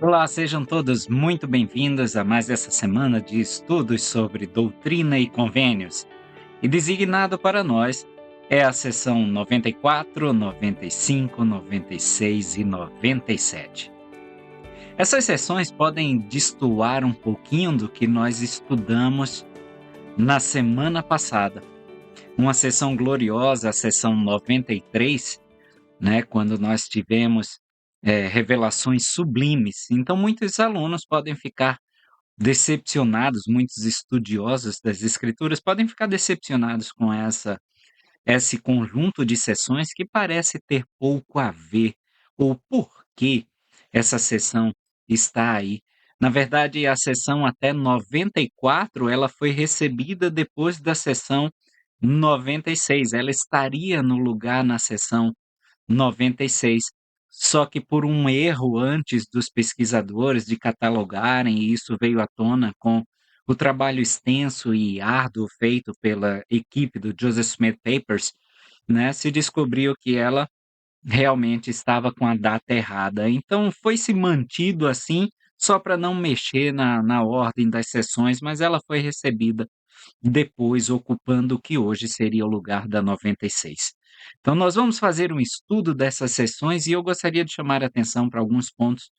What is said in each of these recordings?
Olá, sejam todos muito bem-vindos a mais essa semana de estudos sobre doutrina e convênios. E designado para nós é a sessão 94, 95, 96 e 97. Essas sessões podem destoar um pouquinho do que nós estudamos na semana passada. Uma sessão gloriosa, a sessão 93, né, quando nós tivemos revelações sublimes. Então, muitos alunos podem ficar decepcionados, muitos estudiosos das escrituras podem ficar decepcionados com esse conjunto de sessões que parece ter pouco a ver, ou por que essa sessão está aí. Na verdade, a sessão até 94, ela foi recebida depois da sessão 96. Ela estaria no lugar na sessão 96. Só que por um erro antes dos pesquisadores de catalogarem, e isso veio à tona com o trabalho extenso e árduo feito pela equipe do Joseph Smith Papers, né, se descobriu que ela realmente estava com a data errada. Então foi se mantido assim, só para não mexer na ordem das sessões, mas ela foi recebida depois ocupando o que hoje seria o lugar da 96. Então, nós vamos fazer um estudo dessas sessões e eu gostaria de chamar a atenção para alguns pontos,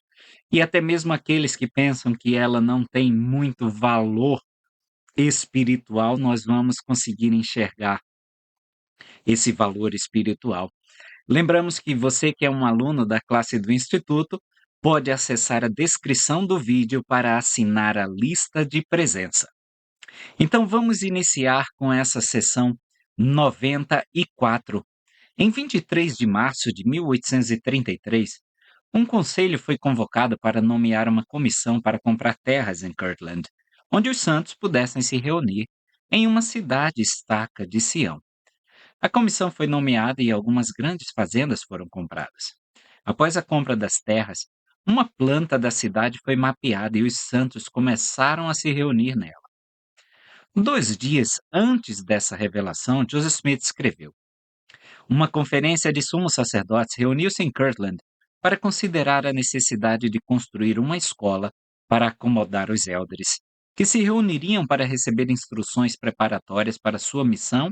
e até mesmo aqueles que pensam que ela não tem muito valor espiritual, nós vamos conseguir enxergar esse valor espiritual. Lembramos que você que é um aluno da classe do Instituto pode acessar a descrição do vídeo para assinar a lista de presença. Então vamos iniciar com essa sessão 94. Em 23 de março de 1833, um conselho foi convocado para nomear uma comissão para comprar terras em Kirtland, onde os santos pudessem se reunir em uma cidade-estaca de Sião. A comissão foi nomeada e algumas grandes fazendas foram compradas. Após a compra das terras, uma planta da cidade foi mapeada e os santos começaram a se reunir nela. 2 dias antes dessa revelação, Joseph Smith escreveu: uma conferência de sumos sacerdotes reuniu-se em Kirtland para considerar a necessidade de construir uma escola para acomodar os élderes, que se reuniriam para receber instruções preparatórias para sua missão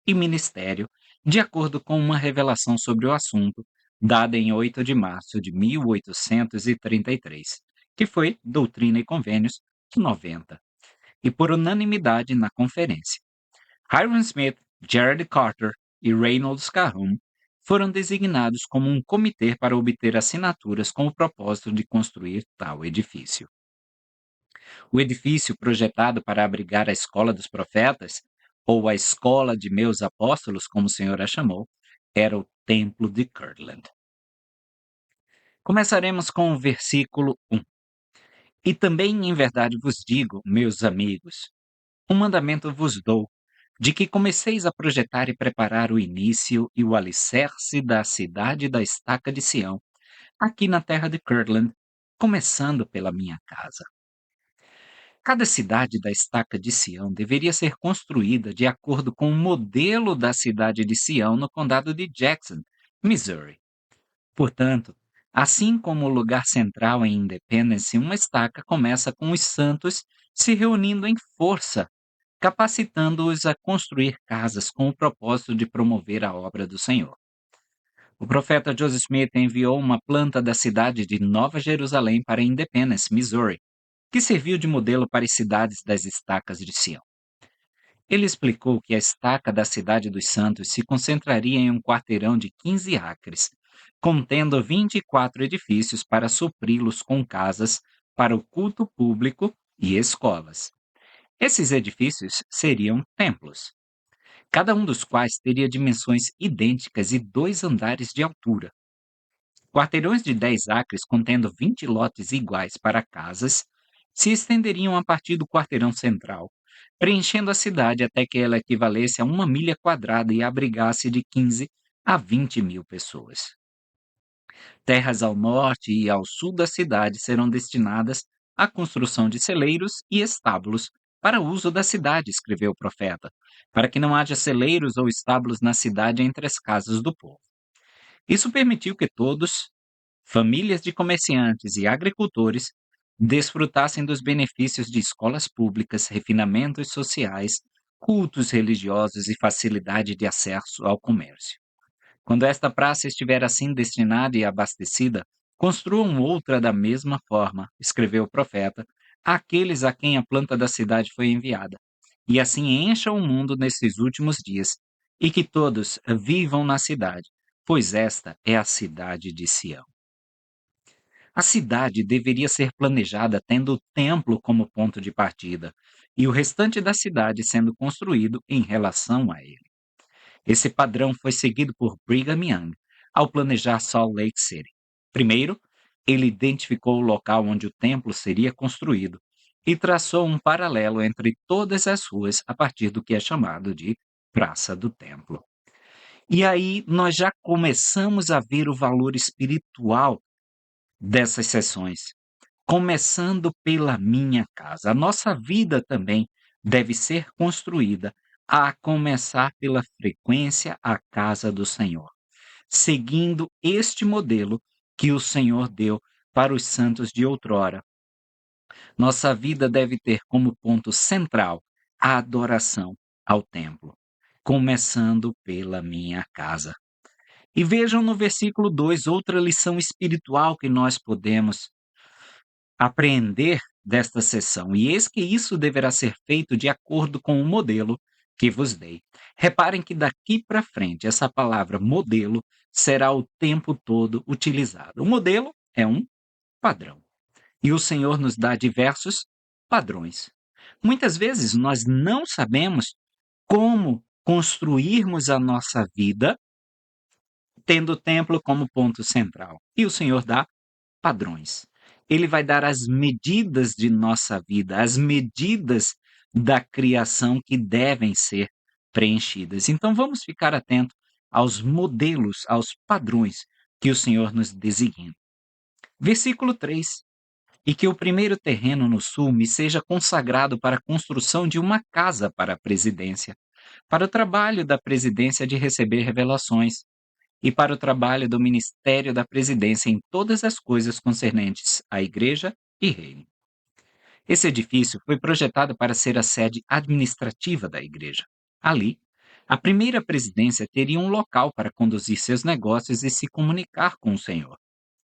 e ministério, de acordo com uma revelação sobre o assunto, dada em 8 de março de 1833, que foi Doutrina e Convênios 90, e por unanimidade na conferência. Hiram Smith, Gerald Carter e Reynolds Calhoun foram designados como um comitê para obter assinaturas com o propósito de construir tal edifício. O edifício projetado para abrigar a Escola dos Profetas, ou a Escola de Meus Apóstolos, como o Senhor a chamou, era o Templo de Kirtland. Começaremos com o versículo 1. E também em verdade vos digo, meus amigos, um mandamento vos dou, de que comeceis a projetar e preparar o início e o alicerce da cidade da estaca de Sião, aqui na terra de Kirtland, começando pela minha casa. Cada cidade da estaca de Sião deveria ser construída de acordo com o modelo da cidade de Sião no condado de Jackson, Missouri. Portanto, assim como o lugar central em Independence, uma estaca começa com os santos se reunindo em força, capacitando-os a construir casas com o propósito de promover a obra do Senhor. O profeta Joseph Smith enviou uma planta da cidade de Nova Jerusalém para Independence, Missouri, que serviu de modelo para as cidades das estacas de Sião. Ele explicou que a estaca da Cidade dos Santos se concentraria em um quarteirão de 15 acres, contendo 24 edifícios para supri-los com casas para o culto público e escolas. Esses edifícios seriam templos, cada um dos quais teria dimensões idênticas e 2 andares de altura. Quarteirões de 10 acres contendo 20 lotes iguais para casas se estenderiam a partir do quarteirão central, preenchendo a cidade até que ela equivalesse a 1 milha quadrada e abrigasse de 15 a 20 mil pessoas. Terras ao norte e ao sul da cidade serão destinadas à construção de celeiros e estábulos para uso da cidade, escreveu o profeta, para que não haja celeiros ou estábulos na cidade entre as casas do povo. Isso permitiu que todos famílias de comerciantes e agricultores desfrutassem dos benefícios de escolas públicas, refinamentos sociais, cultos religiosos e facilidade de acesso ao comércio. Quando esta praça estiver assim destinada e abastecida, construam outra da mesma forma, escreveu o profeta, àqueles a quem a planta da cidade foi enviada. E assim encha o mundo nesses últimos dias, e que todos vivam na cidade, pois esta é a cidade de Sião. A cidade deveria ser planejada tendo o templo como ponto de partida, e o restante da cidade sendo construído em relação a ele. Esse padrão foi seguido por Brigham Young ao planejar Salt Lake City. Primeiro, ele identificou o local onde o templo seria construído e traçou um paralelo entre todas as ruas a partir do que é chamado de Praça do Templo. E aí nós já começamos a ver o valor espiritual dessas sessões, começando pela minha casa. A nossa vida também deve ser construída a começar pela frequência à casa do Senhor, seguindo este modelo que o Senhor deu para os santos de outrora. Nossa vida deve ter como ponto central a adoração ao templo, começando pela minha casa. E vejam no versículo 2 outra lição espiritual que nós podemos apreender desta sessão, e eis que isso deverá ser feito de acordo com o modelo que vos dei. Reparem que daqui para frente essa palavra modelo será o tempo todo utilizada. O modelo é um padrão, e o Senhor nos dá diversos padrões. Muitas vezes nós não sabemos como construirmos a nossa vida tendo o templo como ponto central, e o Senhor dá padrões. Ele vai dar as medidas de nossa vida, as medidas da criação que devem ser preenchidas. Então vamos ficar atento aos modelos, aos padrões que o Senhor nos designa. Versículo 3. E que o primeiro terreno no sul me seja consagrado para a construção de uma casa para a presidência, para o trabalho da presidência de receber revelações, e para o trabalho do ministério da presidência em todas as coisas concernentes à igreja e reino. Esse edifício foi projetado para ser a sede administrativa da igreja. Ali, a primeira presidência teria um local para conduzir seus negócios e se comunicar com o Senhor.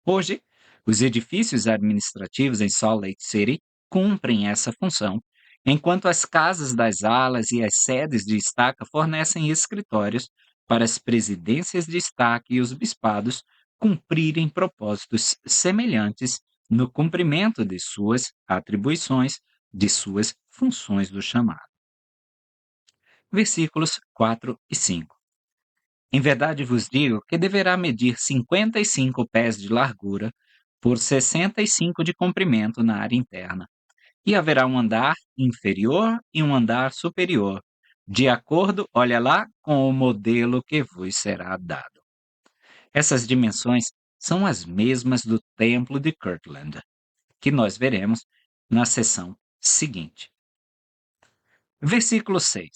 Hoje, os edifícios administrativos em Salt Lake City cumprem essa função, enquanto as casas das alas e as sedes de estaca fornecem escritórios para as presidências de estaca e os bispados cumprirem propósitos semelhantes no cumprimento de suas atribuições, de suas funções do chamado. Versículos 4 e 5. Em verdade vos digo que deverá medir 55 pés de largura por 65 de comprimento na área interna, e haverá um andar inferior e um andar superior, de acordo, olha lá, com o modelo que vos será dado. Essas dimensões são as mesmas do templo de Kirtland, que nós veremos na sessão seguinte. Versículo 6.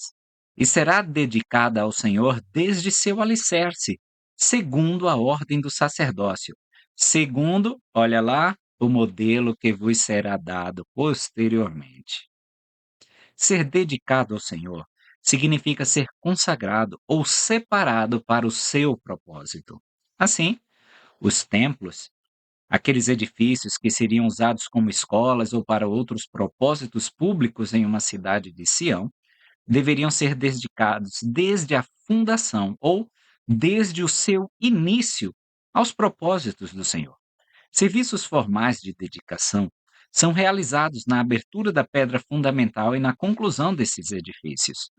E será dedicada ao Senhor desde seu alicerce, segundo a ordem do sacerdócio, segundo, olha lá, o modelo que vos será dado posteriormente. Ser dedicado ao Senhor significa ser consagrado ou separado para o seu propósito. Assim, os templos, aqueles edifícios que seriam usados como escolas ou para outros propósitos públicos em uma cidade de Sião, deveriam ser dedicados desde a fundação ou desde o seu início aos propósitos do Senhor. Serviços formais de dedicação são realizados na abertura da pedra fundamental e na conclusão desses edifícios.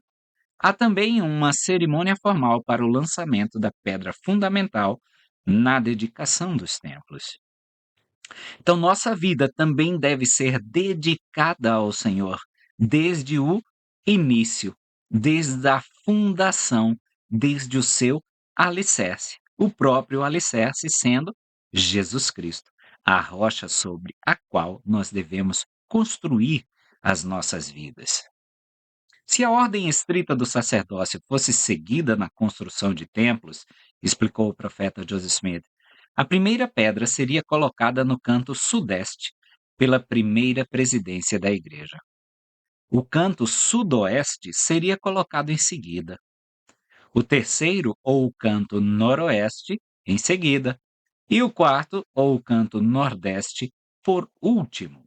Há também uma cerimônia formal para o lançamento da pedra fundamental na dedicação dos templos. Então, nossa vida também deve ser dedicada ao Senhor, desde o início, desde a fundação, desde o seu alicerce. O próprio alicerce sendo Jesus Cristo, a rocha sobre a qual nós devemos construir as nossas vidas. Se a ordem estrita do sacerdócio fosse seguida na construção de templos, explicou o profeta Joseph Smith, A primeira pedra seria colocada no canto sudeste, pela primeira presidência da igreja. O canto sudoeste seria colocado em seguida. O terceiro ou o canto noroeste, em seguida. E o quarto ou o canto nordeste, por último.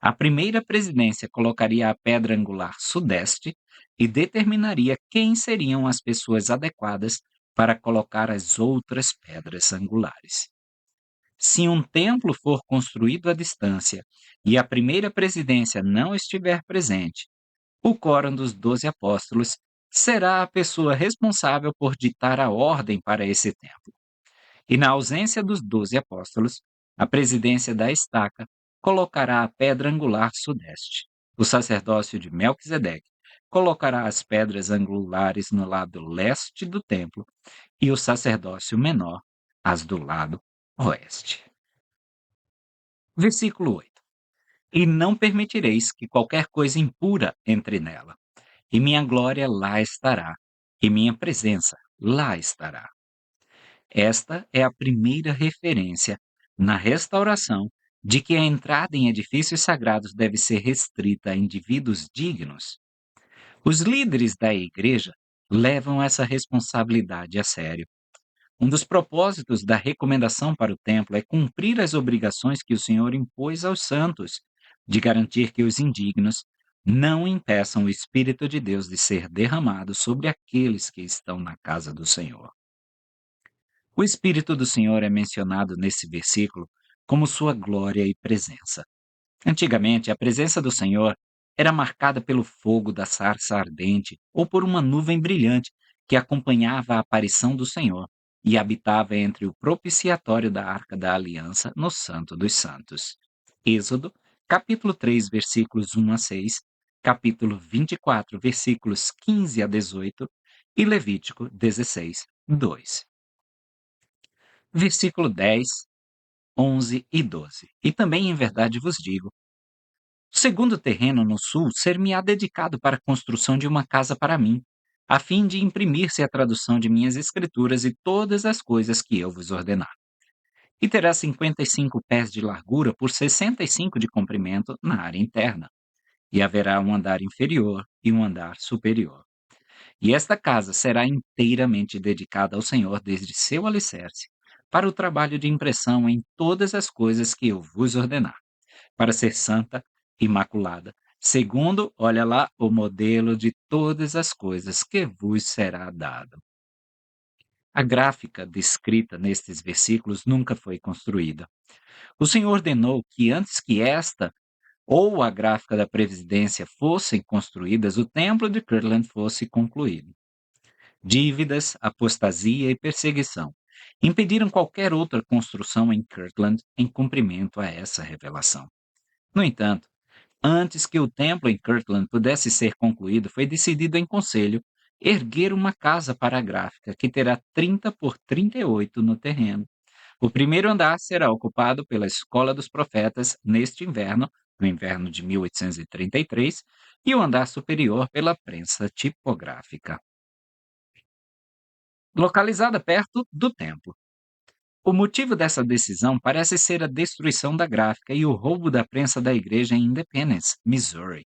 A primeira presidência colocaria a pedra angular sudeste e determinaria quem seriam as pessoas adequadas para colocar as outras pedras angulares. Se um templo for construído à distância e a primeira presidência não estiver presente, o quórum dos 12 apóstolos será a pessoa responsável por ditar a ordem para esse templo. E na ausência dos 12 apóstolos, a presidência da estaca colocará a pedra angular sudeste. O sacerdócio de Melquisedeque colocará as pedras angulares no lado leste do templo e o sacerdócio menor as do lado oeste. Versículo 8. E não permitireis que qualquer coisa impura entre nela, e minha glória lá estará, e minha presença lá estará. Esta é a primeira referência na restauração de que a entrada em edifícios sagrados deve ser restrita a indivíduos dignos. Os líderes da igreja levam essa responsabilidade a sério. Um dos propósitos da recomendação para o templo é cumprir as obrigações que o Senhor impôs aos santos, de garantir que os indignos não impeçam o Espírito de Deus de ser derramado sobre aqueles que estão na casa do Senhor. O Espírito do Senhor é mencionado nesse versículo como sua glória e presença. Antigamente, a presença do Senhor era marcada pelo fogo da sarça ardente ou por uma nuvem brilhante que acompanhava a aparição do Senhor e habitava entre o propiciatório da Arca da Aliança no Santo dos Santos. Êxodo, capítulo 3, versículos 1 a 6, capítulo 24, versículos 15 a 18 e Levítico 16, 2. Versículo 10, 11 e 12. E também em verdade vos digo, o segundo terreno no sul ser-me-á dedicado para a construção de uma casa para mim, a fim de imprimir-se a tradução de minhas escrituras e todas as coisas que eu vos ordenar. E terá 55 pés de largura por 65 de comprimento na área interna, e haverá um andar inferior e um andar superior. E esta casa será inteiramente dedicada ao Senhor desde seu alicerce, para o trabalho de impressão em todas as coisas que eu vos ordenar, para ser santa, imaculada, segundo, olha lá, o modelo de todas as coisas que vos será dado. A gráfica descrita nestes versículos nunca foi construída. O Senhor ordenou que antes que esta ou a gráfica da presidência fossem construídas, o templo de Kirtland fosse concluído. Dívidas, apostasia e perseguição impediram qualquer outra construção em Kirtland em cumprimento a essa revelação. No entanto, antes que o templo em Kirtland pudesse ser concluído, foi decidido em conselho erguer uma casa para a gráfica, que terá 30 por 38 no terreno. O primeiro andar será ocupado pela Escola dos Profetas neste inverno, no inverno de 1833, e o andar superior pela prensa tipográfica. Localizada perto do templo. O motivo dessa decisão parece ser a destruição da gráfica e o roubo da prensa da igreja em Independence, Missouri.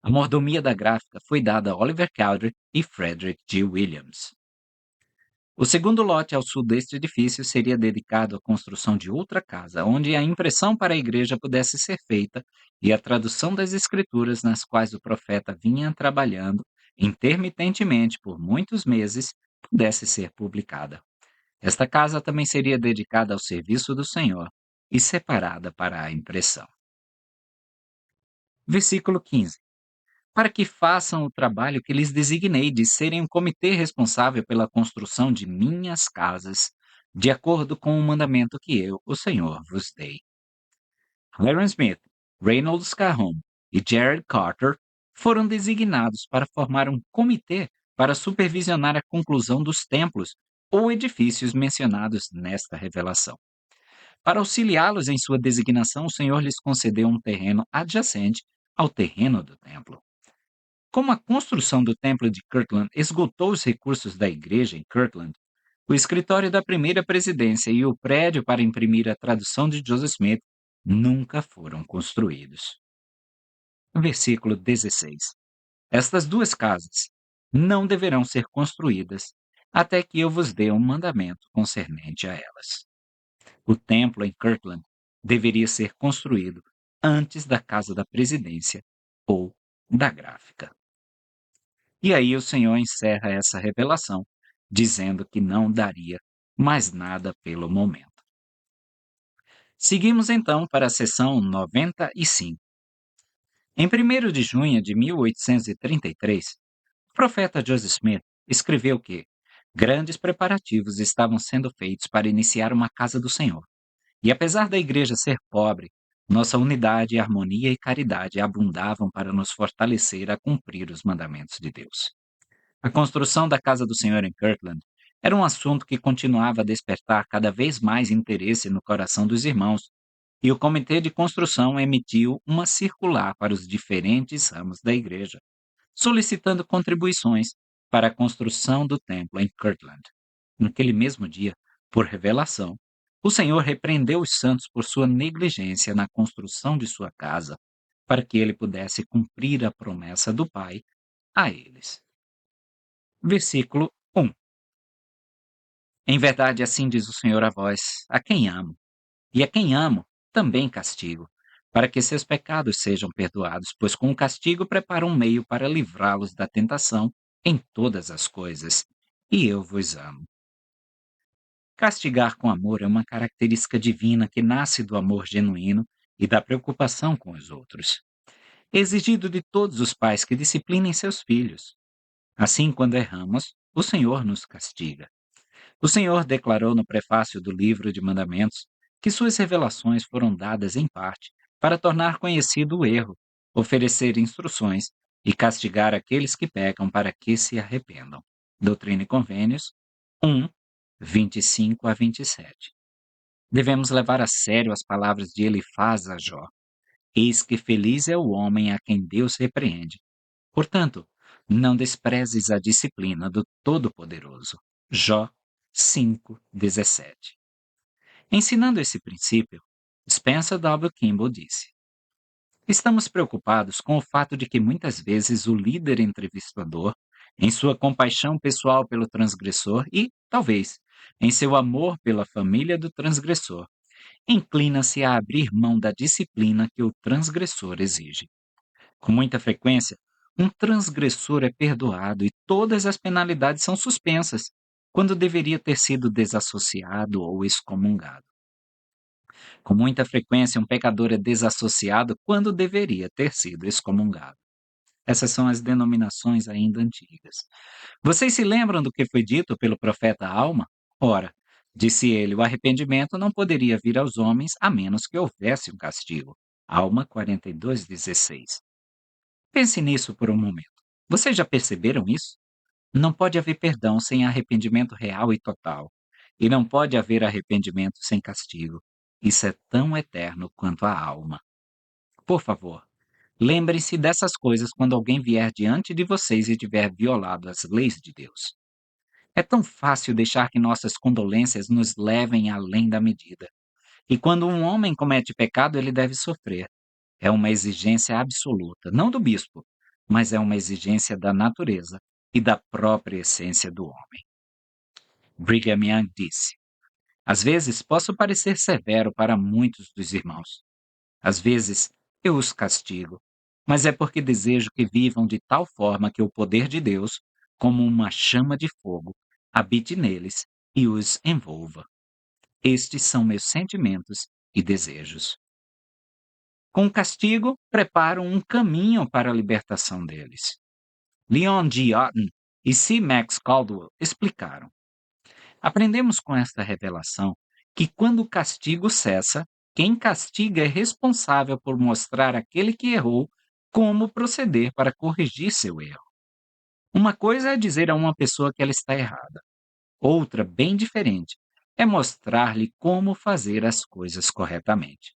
A mordomia da gráfica foi dada a Oliver Cowdery e Frederick G. Williams. O segundo lote ao sul deste edifício seria dedicado à construção de outra casa, onde a impressão para a igreja pudesse ser feita e a tradução das escrituras nas quais o profeta vinha trabalhando intermitentemente por muitos meses pudesse ser publicada. Esta casa também seria dedicada ao serviço do Senhor e separada para a impressão. Versículo 15. Para que façam o trabalho que lhes designei de serem um comitê responsável pela construção de minhas casas, de acordo com o mandamento que eu, o Senhor, vos dei. Hiram Smith, Reynolds Cahon e Jared Carter foram designados para formar um comitê para supervisionar a conclusão dos templos ou edifícios mencionados nesta revelação. Para auxiliá-los em sua designação, o Senhor lhes concedeu um terreno adjacente ao terreno do templo. Como a construção do templo de Kirtland esgotou os recursos da igreja em Kirtland, O escritório da primeira presidência e o prédio para imprimir a tradução de Joseph Smith nunca foram construídos. Versículo 16. Estas duas casas não deverão ser construídas até que eu vos dê um mandamento concernente a elas. O templo em Kirtland deveria ser construído antes da casa da presidência ou da gráfica. E aí o Senhor encerra essa revelação, dizendo que não daria mais nada pelo momento. Seguimos então para a sessão 95. Em 1º de junho de 1833, o profeta Joseph Smith escreveu que grandes preparativos estavam sendo feitos para iniciar uma casa do Senhor. E apesar da igreja ser pobre, nossa unidade, harmonia e caridade abundavam para nos fortalecer a cumprir os mandamentos de Deus. A construção da casa do Senhor em Kirtland era um assunto que continuava a despertar cada vez mais interesse no coração dos irmãos, e o comitê de construção emitiu uma circular para os diferentes ramos da igreja, solicitando contribuições para a construção do templo em Kirtland. Naquele mesmo dia, por revelação, o Senhor repreendeu os santos por sua negligência na construção de sua casa, para que ele pudesse cumprir a promessa do Pai a eles. Versículo 1. Em verdade, assim diz o Senhor a vós, a quem amo, e a quem amo também castigo, para que seus pecados sejam perdoados, pois com o castigo preparo um meio para livrá-los da tentação em todas as coisas, e eu vos amo. Castigar com amor é uma característica divina que nasce do amor genuíno e da preocupação com os outros. É exigido de todos os pais que disciplinem seus filhos. Assim, quando erramos, o Senhor nos castiga. O Senhor declarou no prefácio do livro de Mandamentos que suas revelações foram dadas em parte para tornar conhecido o erro, oferecer instruções e castigar aqueles que pecam para que se arrependam. Doutrina e Convênios 1, 25 a 27. Devemos levar a sério as palavras de Elifaz a Jó. Eis que feliz é o homem a quem Deus repreende. Portanto, não desprezes a disciplina do Todo-Poderoso. Jó 5:17. Ensinando esse princípio, Spencer W. Kimball disse: estamos preocupados com o fato de que muitas vezes o líder entrevistador, em sua compaixão pessoal pelo transgressor e, talvez, em seu amor pela família do transgressor, inclina-se a abrir mão da disciplina que o transgressor exige. Com muita frequência, um transgressor é perdoado e todas as penalidades são suspensas, quando deveria ter sido desassociado ou excomungado. Com muita frequência, um pecador é desassociado quando deveria ter sido excomungado. Essas são as denominações ainda antigas. Vocês se lembram do que foi dito pelo profeta Alma? Ora, disse ele, o arrependimento não poderia vir aos homens a menos que houvesse um castigo. Alma 42:16. Pense nisso por um momento. Vocês já perceberam isso? Não pode haver perdão sem arrependimento real e total. E não pode haver arrependimento sem castigo. Isso é tão eterno quanto a alma. Por favor, lembrem-se dessas coisas quando alguém vier diante de vocês e tiver violado as leis de Deus. É tão fácil deixar que nossas condolências nos levem além da medida. E quando um homem comete pecado, ele deve sofrer. É uma exigência absoluta, não do bispo, mas é uma exigência da natureza e da própria essência do homem. Brigham Young disse: às vezes posso parecer severo para muitos dos irmãos. Às vezes eu os castigo, mas é porque desejo que vivam de tal forma que o poder de Deus, como uma chama de fogo, habite neles e os envolva. Estes são meus sentimentos e desejos. Com o castigo, preparo um caminho para a libertação deles. Leon G. Otten e C. Max Caldwell explicaram. Aprendemos com esta revelação que quando o castigo cessa, quem castiga é responsável por mostrar àquele que errou como proceder para corrigir seu erro. Uma coisa é dizer a uma pessoa que ela está errada. Outra, bem diferente, é mostrar-lhe como fazer as coisas corretamente.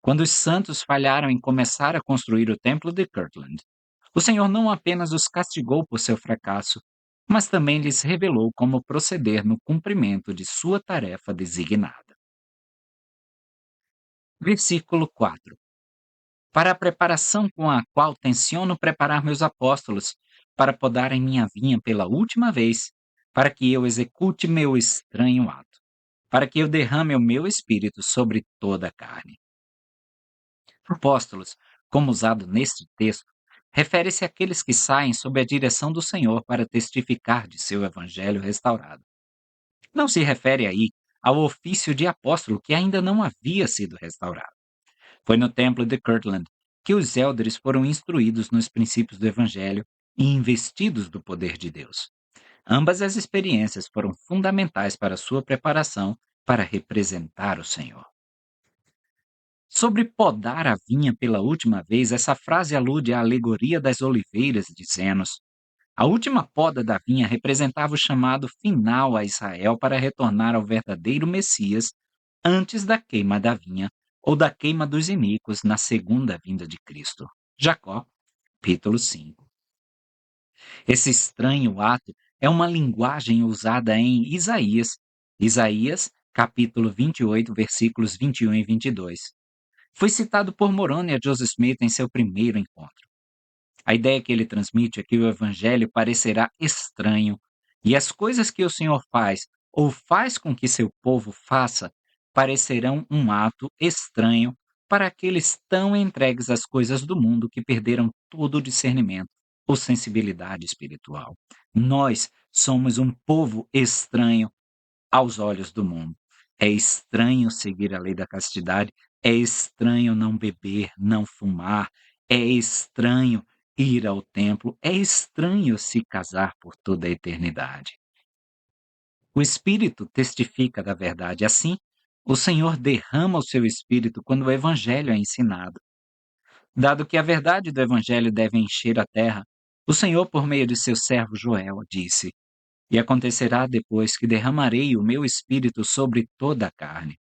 Quando os santos falharam em começar a construir o templo de Kirtland, o Senhor não apenas os castigou por seu fracasso, mas também lhes revelou como proceder no cumprimento de sua tarefa designada. Versículo 4: para a preparação com a qual tenciono preparar meus apóstolos, para podarem minha vinha pela última vez, para que eu execute meu estranho ato, para que eu derrame o meu espírito sobre toda a carne. Apóstolos, como usado neste texto, refere-se àqueles que saem sob a direção do Senhor para testificar de seu evangelho restaurado. Não se refere aí ao ofício de apóstolo que ainda não havia sido restaurado. Foi no templo de Kirtland que os elders foram instruídos nos princípios do evangelho e investidos do poder de Deus. Ambas as experiências foram fundamentais para sua preparação para representar o Senhor. Sobre podar a vinha pela última vez, essa frase alude à alegoria das oliveiras de Zenos. A última poda da vinha representava o chamado final a Israel para retornar ao verdadeiro Messias antes da queima da vinha ou da queima dos iníquos na segunda vinda de Cristo. Jacó, capítulo 5. Esse estranho ato é uma linguagem usada em Isaías, capítulo 28, versículos 21 e 22. Foi citado por Moroni a Joseph Smith em seu primeiro encontro. A ideia que ele transmite é que o evangelho parecerá estranho e as coisas que o Senhor faz ou faz com que seu povo faça parecerão um ato estranho para aqueles tão entregues às coisas do mundo que perderam todo o discernimento ou sensibilidade espiritual. Nós somos um povo estranho aos olhos do mundo. É estranho seguir a lei da castidade, é estranho não beber, não fumar, é estranho ir ao templo, é estranho se casar por toda a eternidade. O Espírito testifica da verdade. Assim, o Senhor derrama o seu Espírito quando o Evangelho é ensinado. Dado que a verdade do Evangelho deve encher a terra, o Senhor, por meio de seu servo Joel, disse: e acontecerá depois que derramarei o meu espírito sobre toda a carne.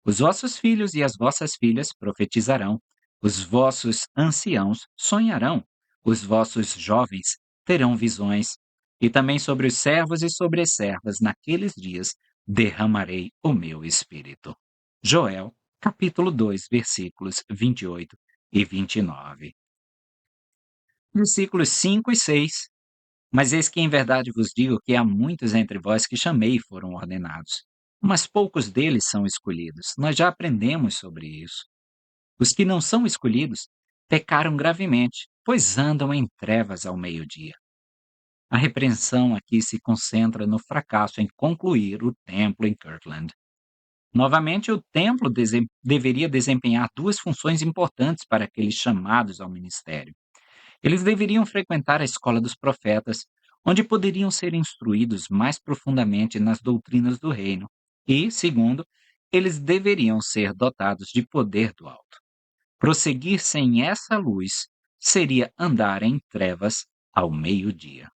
Os vossos filhos e as vossas filhas profetizarão, os vossos anciãos sonharão, os vossos jovens terão visões, e também sobre os servos e sobre as servas naqueles dias derramarei o meu espírito. Joel, capítulo 2, versículos 28 e 29. Versículos 5 e 6. Mas eis que em verdade vos digo que há muitos entre vós que chamei e foram ordenados, mas poucos deles são escolhidos. Nós já aprendemos sobre isso. Os que não são escolhidos pecaram gravemente, pois andam em trevas ao meio-dia. A repreensão aqui se concentra no fracasso em concluir o templo em Kirtland. Novamente, o templo deveria desempenhar duas funções importantes para aqueles chamados ao ministério. Eles deveriam frequentar a escola dos profetas, onde poderiam ser instruídos mais profundamente nas doutrinas do reino. E, segundo, eles deveriam ser dotados de poder do alto. Prosseguir sem essa luz seria andar em trevas ao meio-dia.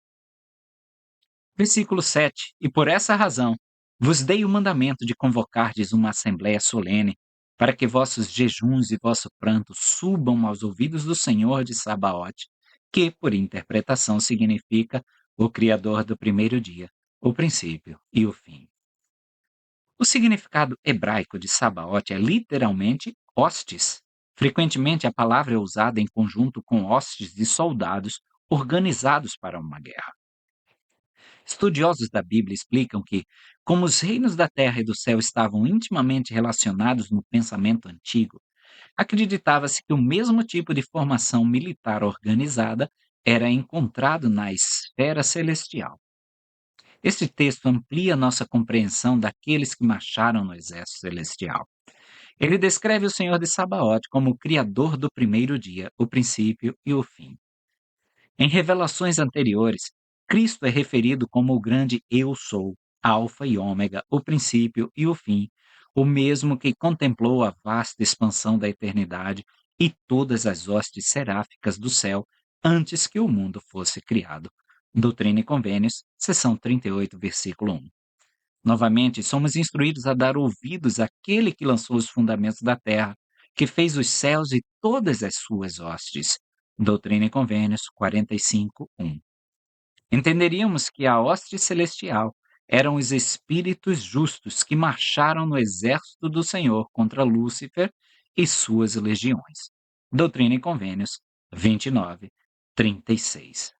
Versículo 7: e por essa razão vos dei o mandamento de convocardes uma assembléia solene, para que vossos jejuns e vosso pranto subam aos ouvidos do Senhor de Sabaote, que, por interpretação, significa o Criador do primeiro dia, o princípio e o fim. O significado hebraico de Sabaote é literalmente hostes. Frequentemente a palavra é usada em conjunto com hostes de soldados organizados para uma guerra. Estudiosos da Bíblia explicam que, como os reinos da terra e do céu estavam intimamente relacionados no pensamento antigo, acreditava-se que o mesmo tipo de formação militar organizada era encontrado na esfera celestial. Este texto amplia nossa compreensão daqueles que marcharam no exército celestial. Ele descreve o Senhor de Sabaote como o Criador do primeiro dia, o princípio e o fim. Em revelações anteriores, Cristo é referido como o grande Eu Sou, Alfa e Ômega, o princípio e o fim, o mesmo que contemplou a vasta expansão da eternidade e todas as hostes seráficas do céu antes que o mundo fosse criado. Doutrina e Convênios, seção 38, versículo 1. Novamente, somos instruídos a dar ouvidos àquele que lançou os fundamentos da terra, que fez os céus e todas as suas hostes. Doutrina e Convênios 45:1. Entenderíamos que a hoste celestial eram os espíritos justos que marcharam no exército do Senhor contra Lúcifer e suas legiões. Doutrina e Convênios 29, 36.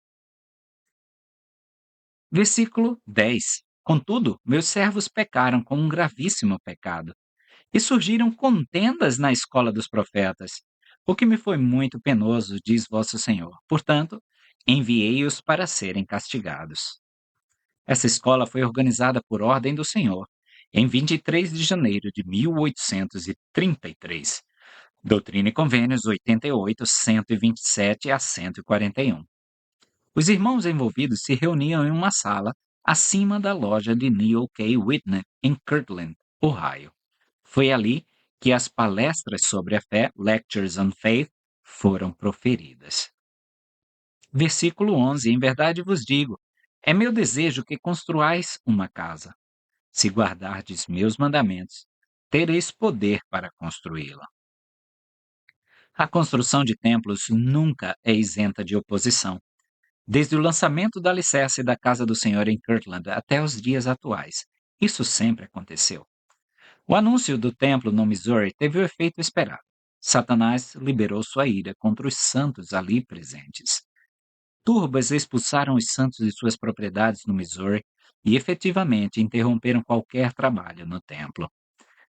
Versículo 10. Contudo, meus servos pecaram com um gravíssimo pecado, e surgiram contendas na escola dos profetas, o que me foi muito penoso, diz vosso Senhor. Portanto, enviei-os para serem castigados. Essa escola foi organizada por ordem do Senhor em 23 de janeiro de 1833. Doutrina e Convênios 88, 127 a 141. Os irmãos envolvidos se reuniam em uma sala acima da loja de Neil K. Whitney, em Kirtland, Ohio. Foi ali que as palestras sobre a fé, Lectures on Faith, foram proferidas. Versículo 11. Em verdade vos digo, é meu desejo que construais uma casa. Se guardardes meus mandamentos, tereis poder para construí-la. A construção de templos nunca é isenta de oposição. Desde o lançamento do alicerce da casa do Senhor em Kirtland até os dias atuais, isso sempre aconteceu. O anúncio do templo no Missouri teve o efeito esperado. Satanás liberou sua ira contra os santos ali presentes. Turbas expulsaram os santos de suas propriedades no Missouri e efetivamente interromperam qualquer trabalho no templo.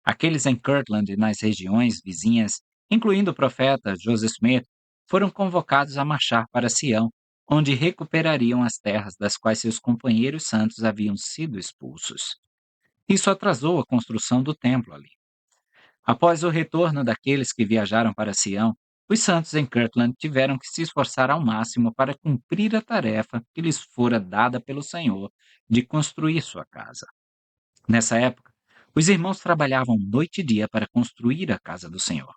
Aqueles em Kirtland e nas regiões vizinhas, incluindo o profeta Joseph Smith, foram convocados a marchar para Sião, onde recuperariam as terras das quais seus companheiros santos haviam sido expulsos. Isso atrasou a construção do templo ali. Após o retorno daqueles que viajaram para Sião, os santos em Kirtland tiveram que se esforçar ao máximo para cumprir a tarefa que lhes fora dada pelo Senhor de construir sua casa. Nessa época, os irmãos trabalhavam noite e dia para construir a casa do Senhor.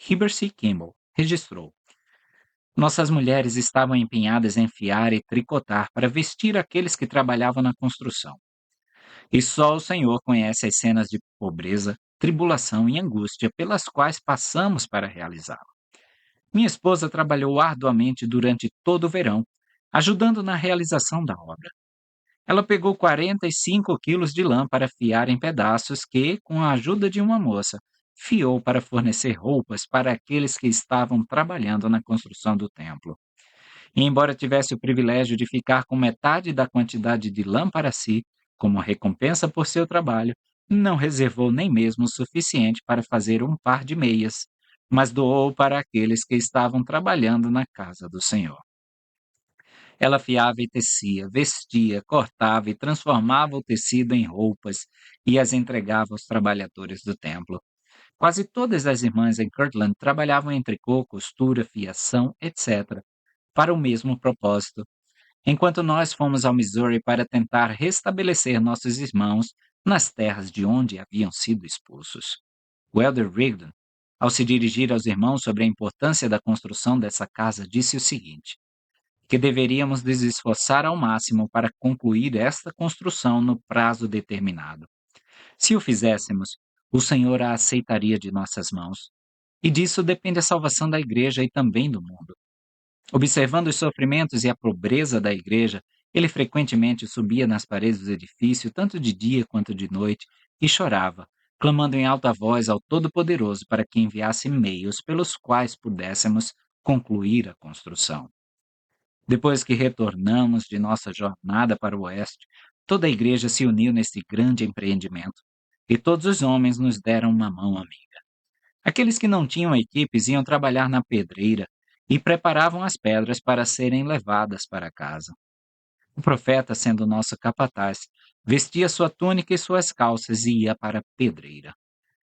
Heber C. Kimball registrou: nossas mulheres estavam empenhadas em fiar e tricotar para vestir aqueles que trabalhavam na construção. E só o Senhor conhece as cenas de pobreza, tribulação e angústia pelas quais passamos para realizá-lo. Minha esposa trabalhou arduamente durante todo o verão, ajudando na realização da obra. Ela pegou 45 quilos de lã para fiar em pedaços que, com a ajuda de uma moça, fiou para fornecer roupas para aqueles que estavam trabalhando na construção do templo. E embora tivesse o privilégio de ficar com metade da quantidade de lã para si, como recompensa por seu trabalho, não reservou nem mesmo o suficiente para fazer um par de meias, mas doou para aqueles que estavam trabalhando na casa do Senhor. Ela fiava e tecia, vestia, cortava e transformava o tecido em roupas e as entregava aos trabalhadores do templo. Quase todas as irmãs em Kirtland trabalhavam em tricô, costura, fiação, etc., para o mesmo propósito. Enquanto nós fomos ao Missouri para tentar restabelecer nossos irmãos nas terras de onde haviam sido expulsos. O elder Rigdon, ao se dirigir aos irmãos sobre a importância da construção dessa casa, disse o seguinte: que deveríamos nos esforçar ao máximo para concluir esta construção no prazo determinado. Se o fizéssemos, o Senhor a aceitaria de nossas mãos. E disso depende a salvação da igreja e também do mundo. Observando os sofrimentos e a pobreza da igreja, ele frequentemente subia nas paredes do edifício, tanto de dia quanto de noite, e chorava, clamando em alta voz ao Todo-Poderoso para que enviasse meios pelos quais pudéssemos concluir a construção. Depois que retornamos de nossa jornada para o oeste, toda a igreja se uniu nesse grande empreendimento, e todos os homens nos deram uma mão amiga. Aqueles que não tinham equipes iam trabalhar na pedreira e preparavam as pedras para serem levadas para casa. O profeta, sendo nosso capataz, vestia sua túnica e suas calças e ia para a pedreira.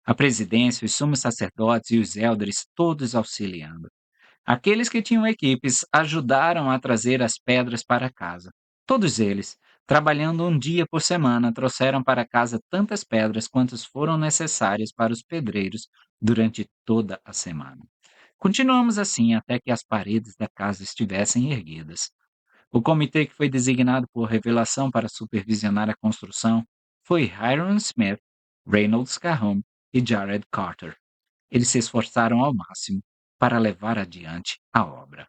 A presidência, os sumos sacerdotes e os élderes todos auxiliando. Aqueles que tinham equipes ajudaram a trazer as pedras para casa. Todos eles, trabalhando um dia por semana, trouxeram para casa tantas pedras quantas foram necessárias para os pedreiros durante toda a semana. Continuamos assim até que as paredes da casa estivessem erguidas. O comitê que foi designado por revelação para supervisionar a construção foi Hiram Smith, Reynolds Cahum e Jared Carter. Eles se esforçaram ao máximo para levar adiante a obra.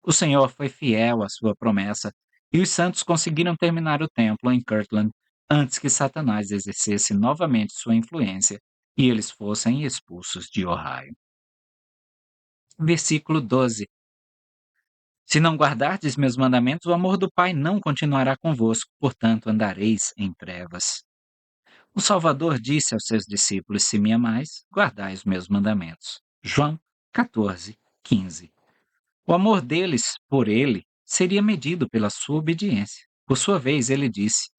O Senhor foi fiel à sua promessa e os santos conseguiram terminar o templo em Kirtland antes que Satanás exercesse novamente sua influência e eles fossem expulsos de Ohio. Versículo 12. Se não guardardes meus mandamentos, o amor do Pai não continuará convosco, portanto andareis em trevas. O Salvador disse aos seus discípulos: Se me amais, guardai os meus mandamentos. João 14:15. O amor deles por ele seria medido pela sua obediência. Por sua vez, ele disse: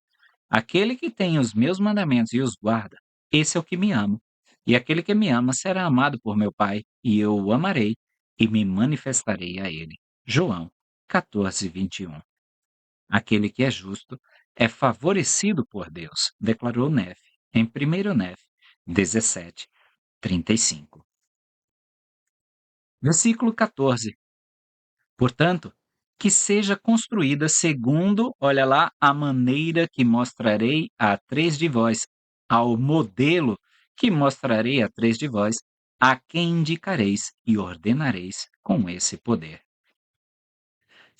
Aquele que tem os meus mandamentos e os guarda, esse é o que me ama. E aquele que me ama será amado por meu Pai, e eu o amarei e me manifestarei a ele. João 14:21. Aquele que é justo é favorecido por Deus, declarou Nefe, em 1 Nefe 17:35. Versículo 14. Portanto, que seja construída segundo, olha lá, a maneira que mostrarei a três de vós, ao modelo que mostrarei a três de vós, a quem indicareis e ordenareis com esse poder.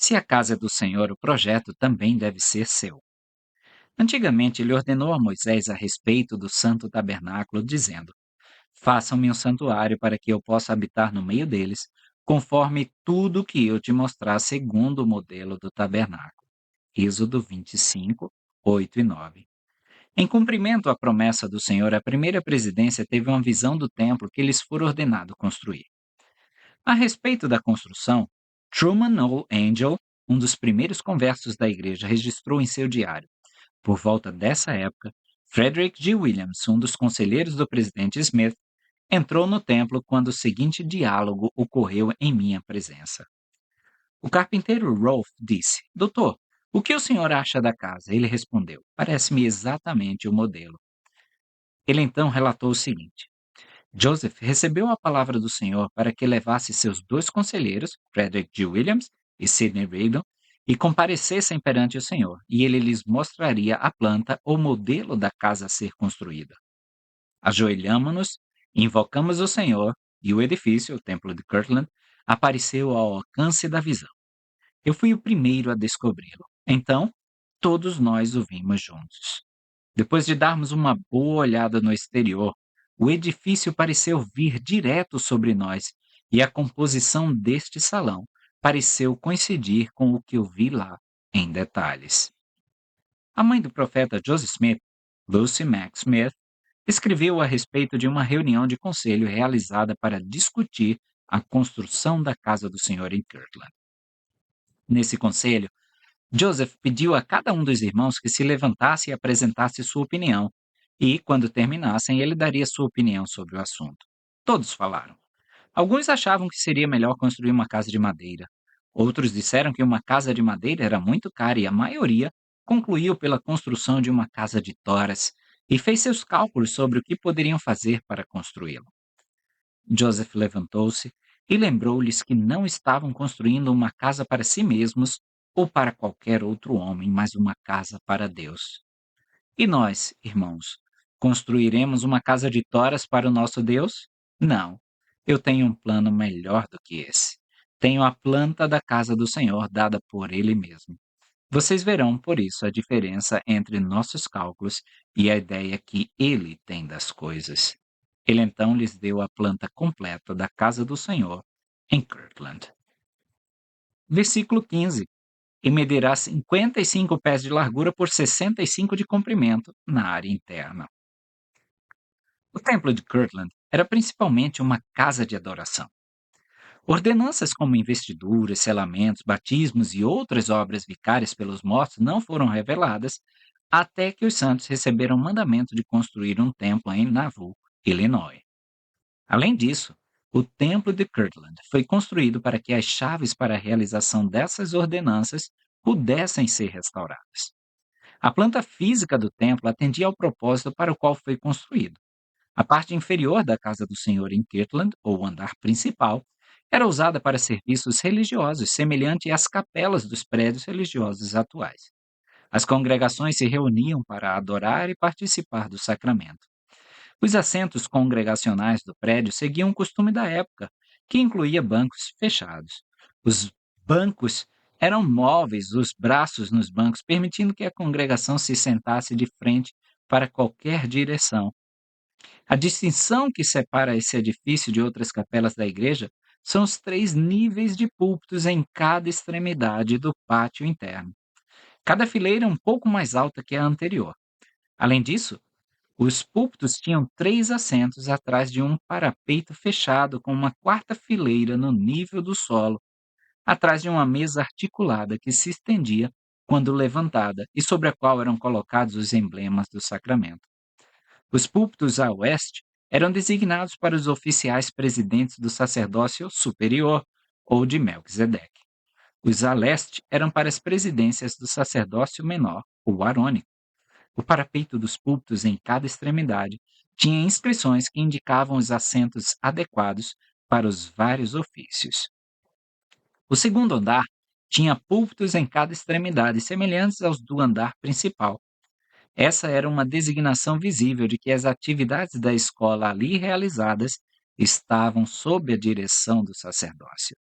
Se a casa é do Senhor, o projeto também deve ser seu. Antigamente, ele ordenou a Moisés a respeito do santo tabernáculo, dizendo: Façam-me um santuário para que eu possa habitar no meio deles, conforme tudo que eu te mostrar segundo o modelo do tabernáculo. Êxodo 25, 8 e 9. Em cumprimento à promessa do Senhor, a primeira presidência teve uma visão do templo que lhes for ordenado construir. A respeito da construção, Truman O. Angell, um dos primeiros conversos da igreja, registrou em seu diário: Por volta dessa época, Frederick G. Williams, um dos conselheiros do presidente Smith, entrou no templo quando o seguinte diálogo ocorreu em minha presença. O carpinteiro Rolf disse: Doutor, o que o senhor acha da casa? Ele respondeu: Parece-me exatamente o modelo. Ele então relatou o seguinte: Joseph recebeu a palavra do Senhor para que levasse seus dois conselheiros, Frederick G. Williams e Sidney Rigdon, e comparecessem perante o Senhor, e ele lhes mostraria a planta ou modelo da casa a ser construída. Ajoelhamo-nos, invocamos o Senhor, e o edifício, o Templo de Kirtland, apareceu ao alcance da visão. Eu fui o primeiro a descobri-lo. Então, todos nós o vimos juntos. Depois de darmos uma boa olhada no exterior, o edifício pareceu vir direto sobre nós, e a composição deste salão pareceu coincidir com o que eu vi lá, em detalhes. A mãe do profeta Joseph Smith, Lucy Mack Smith, escreveu a respeito de uma reunião de conselho realizada para discutir a construção da casa do Senhor em Kirtland. Nesse conselho, Joseph pediu a cada um dos irmãos que se levantasse e apresentasse sua opinião, e, quando terminassem, ele daria sua opinião sobre o assunto. Todos falaram. Alguns achavam que seria melhor construir uma casa de madeira. Outros disseram que uma casa de madeira era muito cara e a maioria concluiu pela construção de uma casa de toras e fez seus cálculos sobre o que poderiam fazer para construí-la. Joseph levantou-se e lembrou-lhes que não estavam construindo uma casa para si mesmos ou para qualquer outro homem, mas uma casa para Deus. E nós, irmãos, construiremos uma casa de toras para o nosso Deus? Não. Eu tenho um plano melhor do que esse. Tenho a planta da casa do Senhor dada por Ele mesmo. Vocês verão, por isso, a diferença entre nossos cálculos e a ideia que Ele tem das coisas. Ele então lhes deu a planta completa da casa do Senhor em Kirtland. Versículo 15. E medirá 55 pés de largura por 65 de comprimento na área interna. O templo de Kirtland era principalmente uma casa de adoração. Ordenanças como investiduras, selamentos, batismos e outras obras vicárias pelos mortos não foram reveladas até que os santos receberam o mandamento de construir um templo em Nauvoo, Illinois. Além disso, o templo de Kirtland foi construído para que as chaves para a realização dessas ordenanças pudessem ser restauradas. A planta física do templo atendia ao propósito para o qual foi construído. A parte inferior da casa do Senhor em Kirtland, ou andar principal, era usada para serviços religiosos, semelhante às capelas dos prédios religiosos atuais. As congregações se reuniam para adorar e participar do sacramento. Os assentos congregacionais do prédio seguiam o costume da época, que incluía bancos fechados. Os bancos Eram móveis os braços nos bancos, permitindo que a congregação se sentasse de frente para qualquer direção. A distinção que separa esse edifício de outras capelas da igreja são os 3 níveis de púlpitos em cada extremidade do pátio interno. Cada fileira um pouco mais alta que a anterior. Além disso, os púlpitos tinham 3 assentos atrás de um parapeito fechado com uma quarta fileira no nível do solo, atrás de uma mesa articulada que se estendia quando levantada e sobre a qual eram colocados os emblemas do sacramento. Os púlpitos a oeste eram designados para os oficiais presidentes do sacerdócio superior ou de Melquisedeque. Os a leste eram para as presidências do sacerdócio menor ou arônico. O parapeito dos púlpitos em cada extremidade tinha inscrições que indicavam os assentos adequados para os vários ofícios. O segundo andar tinha púlpitos em cada extremidade, semelhantes aos do andar principal. Essa era uma designação visível de que as atividades da escola ali realizadas estavam sob a direção do sacerdócio.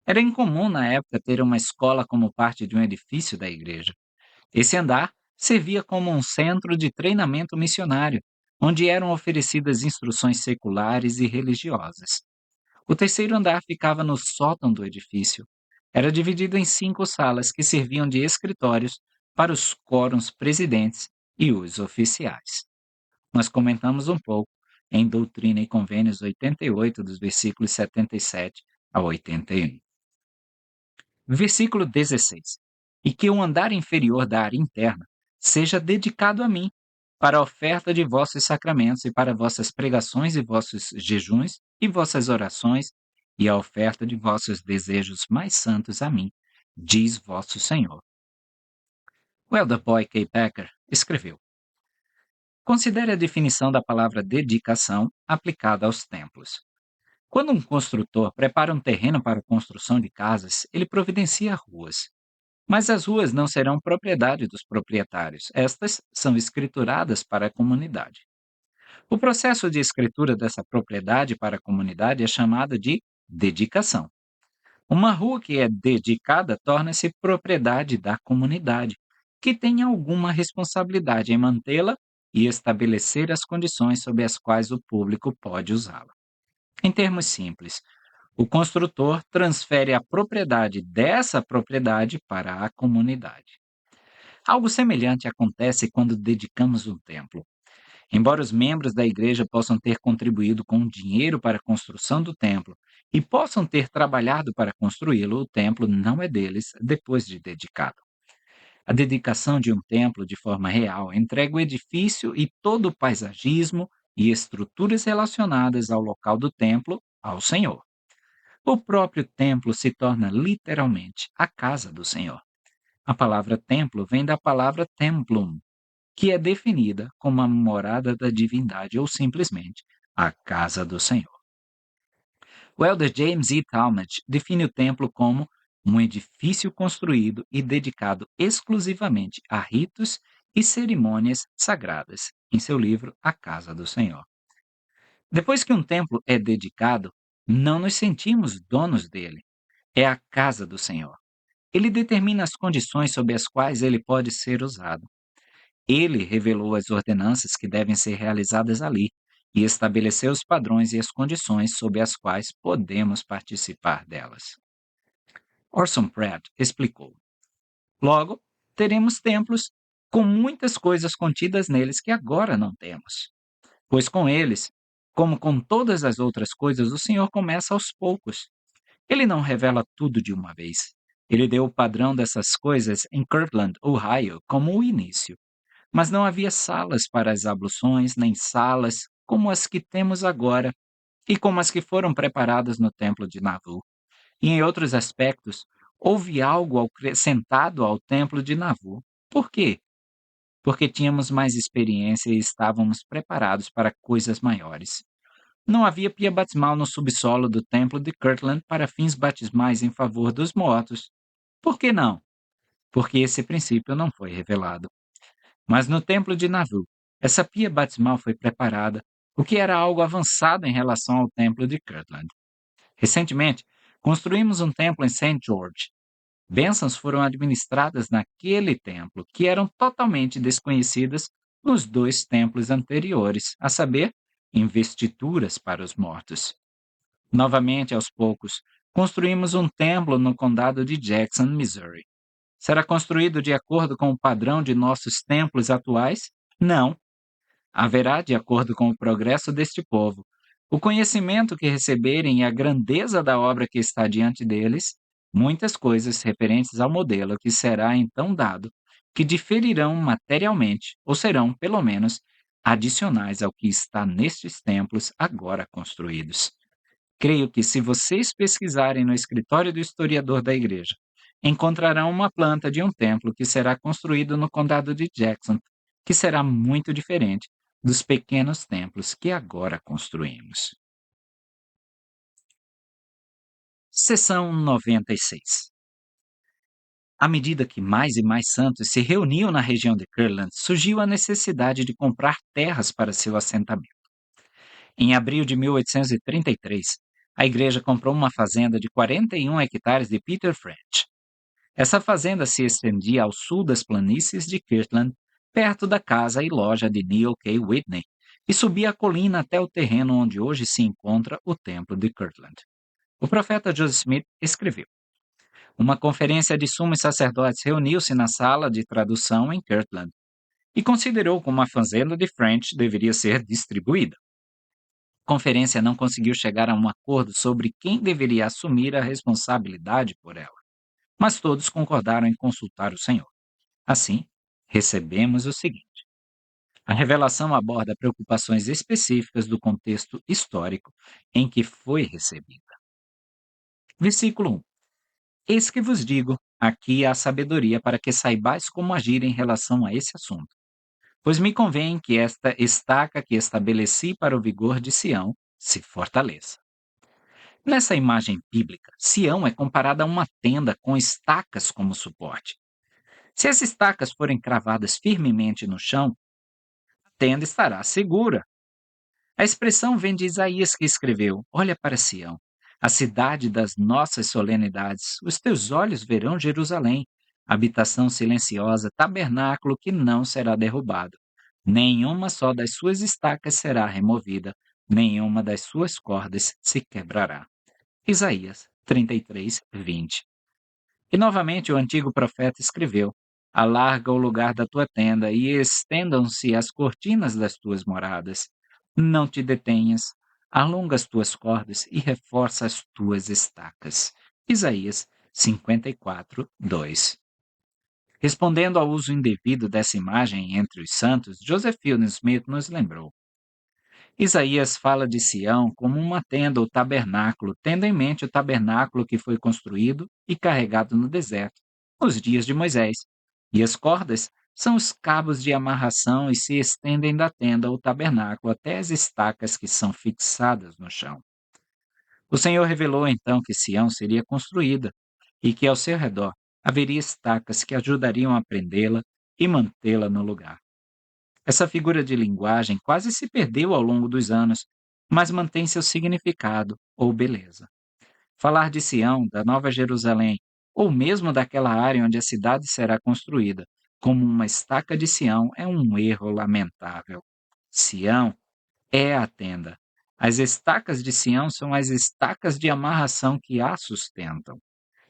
Era incomum na época ter uma escola como parte de um edifício da igreja. Esse andar servia como um centro de treinamento missionário, onde eram oferecidas instruções seculares e religiosas. O terceiro andar ficava no sótão do edifício. Era dividido em 5 salas que serviam de escritórios para os quórums presidentes e os oficiais. Nós comentamos um pouco em Doutrina e Convênios 88, dos versículos 77 a 81. Versículo 16. E que o andar inferior da área interna seja dedicado a mim, para a oferta de vossos sacramentos e para vossas pregações e vossos jejuns e vossas orações e a oferta de vossos desejos mais santos a mim, diz vosso Senhor. O Elder Boy K. Packer escreveu: considere a definição da palavra dedicação aplicada aos templos. Quando um construtor prepara um terreno para a construção de casas, ele providencia ruas. Mas as ruas não serão propriedade dos proprietários, estas são escrituradas para a comunidade. O processo de escritura dessa propriedade para a comunidade é chamado de dedicação. Uma rua que é dedicada torna-se propriedade da comunidade, que tem alguma responsabilidade em mantê-la e estabelecer as condições sob as quais o público pode usá-la. Em termos simples, o construtor transfere a propriedade dessa propriedade para a comunidade. Algo semelhante acontece quando dedicamos um templo. Embora os membros da igreja possam ter contribuído com dinheiro para a construção do templo e possam ter trabalhado para construí-lo, o templo não é deles depois de dedicado. A dedicação de um templo de forma real entrega o edifício e todo o paisagismo e estruturas relacionadas ao local do templo ao Senhor. O próprio templo se torna literalmente a casa do Senhor. A palavra templo vem da palavra templum, que é definida como a morada da divindade ou simplesmente a casa do Senhor. O elder James E. Talmage define o templo como um edifício construído e dedicado exclusivamente a ritos e cerimônias sagradas, em seu livro A Casa do Senhor. Depois que um templo é dedicado, não nos sentimos donos dele. É a casa do Senhor. Ele determina as condições sob as quais ele pode ser usado. Ele revelou as ordenanças que devem ser realizadas ali e estabeleceu os padrões e as condições sob as quais podemos participar delas. Orson Pratt explicou: logo, teremos templos com muitas coisas contidas neles que agora não temos. Pois com eles, como com todas as outras coisas, o Senhor começa aos poucos. Ele não revela tudo de uma vez. Ele deu o padrão dessas coisas em Kirtland, Ohio, como o início. Mas não havia salas para as abluções, nem salas como as que temos agora e como as que foram preparadas no templo de Navu. E em outros aspectos, houve algo acrescentado ao templo de Navu. Por quê? Porque tínhamos mais experiência e estávamos preparados para coisas maiores. Não havia pia batismal no subsolo do templo de Kirtland para fins batismais em favor dos mortos. Por que não? Porque esse princípio não foi revelado. Mas no templo de Navu, essa pia batismal foi preparada, o que era algo avançado em relação ao templo de Kirtland. Recentemente, construímos um templo em St. George. Bênçãos foram administradas naquele templo, que eram totalmente desconhecidas nos dois templos anteriores, a saber, investituras para os mortos. Novamente, aos poucos, construímos um templo no condado de Jackson, Missouri. Será construído de acordo com o padrão de nossos templos atuais? Não. Haverá, de acordo com o progresso deste povo, o conhecimento que receberem e a grandeza da obra que está diante deles, muitas coisas referentes ao modelo que será então dado, que diferirão materialmente, ou serão, pelo menos, adicionais ao que está nestes templos agora construídos. Creio que, se vocês pesquisarem no escritório do historiador da igreja, encontrarão uma planta de um templo que será construído no condado de Jackson, que será muito diferente dos pequenos templos que agora construímos. Seção 96. À medida que mais e mais santos se reuniam na região de Kirtland, surgiu a necessidade de comprar terras para seu assentamento. Em abril de 1833, a igreja comprou uma fazenda de 41 hectares de Peter French. Essa fazenda se estendia ao sul das planícies de Kirtland, perto da casa e loja de Neil K. Whitney, e subia a colina até o terreno onde hoje se encontra o templo de Kirtland. O profeta Joseph Smith escreveu: uma conferência de sumos sacerdotes reuniu-se na sala de tradução em Kirtland e considerou como a fazenda de French deveria ser distribuída. A conferência não conseguiu chegar a um acordo sobre quem deveria assumir a responsabilidade por ela, mas todos concordaram em consultar o Senhor. Assim, recebemos o seguinte: a revelação aborda preocupações específicas do contexto histórico em que foi recebida. Versículo 1. Eis que vos digo, aqui há sabedoria para que saibais como agir em relação a esse assunto. Pois me convém que esta estaca que estabeleci para o vigor de Sião se fortaleça. Nessa imagem bíblica, Sião é comparada a uma tenda com estacas como suporte. Se as estacas forem cravadas firmemente no chão, a tenda estará segura. A expressão vem de Isaías, que escreveu: olha para Sião, a cidade das nossas solenidades. Os teus olhos verão Jerusalém, habitação silenciosa, tabernáculo que não será derrubado. Nenhuma só das suas estacas será removida, nenhuma das suas cordas se quebrará. Isaías 33, 20. E novamente o antigo profeta escreveu: alarga o lugar da tua tenda e estendam-se as cortinas das tuas moradas. Não te detenhas, alonga as tuas cordas e reforça as tuas estacas. Isaías 54, 2. Respondendo ao uso indevido dessa imagem entre os santos, Joseph Fielding Smith nos lembrou: Isaías fala de Sião como uma tenda ou tabernáculo, tendo em mente o tabernáculo que foi construído e carregado no deserto, nos dias de Moisés. E as cordas são os cabos de amarração e se estendem da tenda ou tabernáculo até as estacas que são fixadas no chão. O Senhor revelou então que Sião seria construída e que ao seu redor haveria estacas que ajudariam a prendê-la e mantê-la no lugar. Essa figura de linguagem quase se perdeu ao longo dos anos, mas mantém seu significado ou beleza. Falar de Sião, da Nova Jerusalém, ou mesmo daquela área onde a cidade será construída, como uma estaca de Sião é um erro lamentável. Sião é a tenda. As estacas de Sião são as estacas de amarração que a sustentam.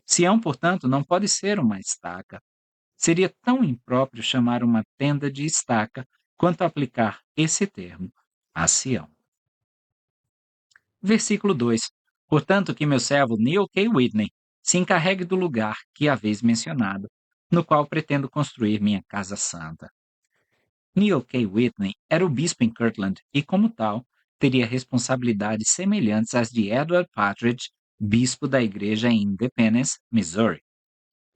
Sião, portanto, não pode ser uma estaca. Seria tão impróprio chamar uma tenda de estaca quanto aplicar esse termo a Sião. Versículo 2. Portanto, que meu servo Neil K. Whitney se encarregue do lugar que haveis mencionado, no qual pretendo construir minha casa santa. Neil K. Whitney era o bispo em Kirtland e, como tal, teria responsabilidades semelhantes às de Edward Partridge, bispo da igreja em Independence, Missouri.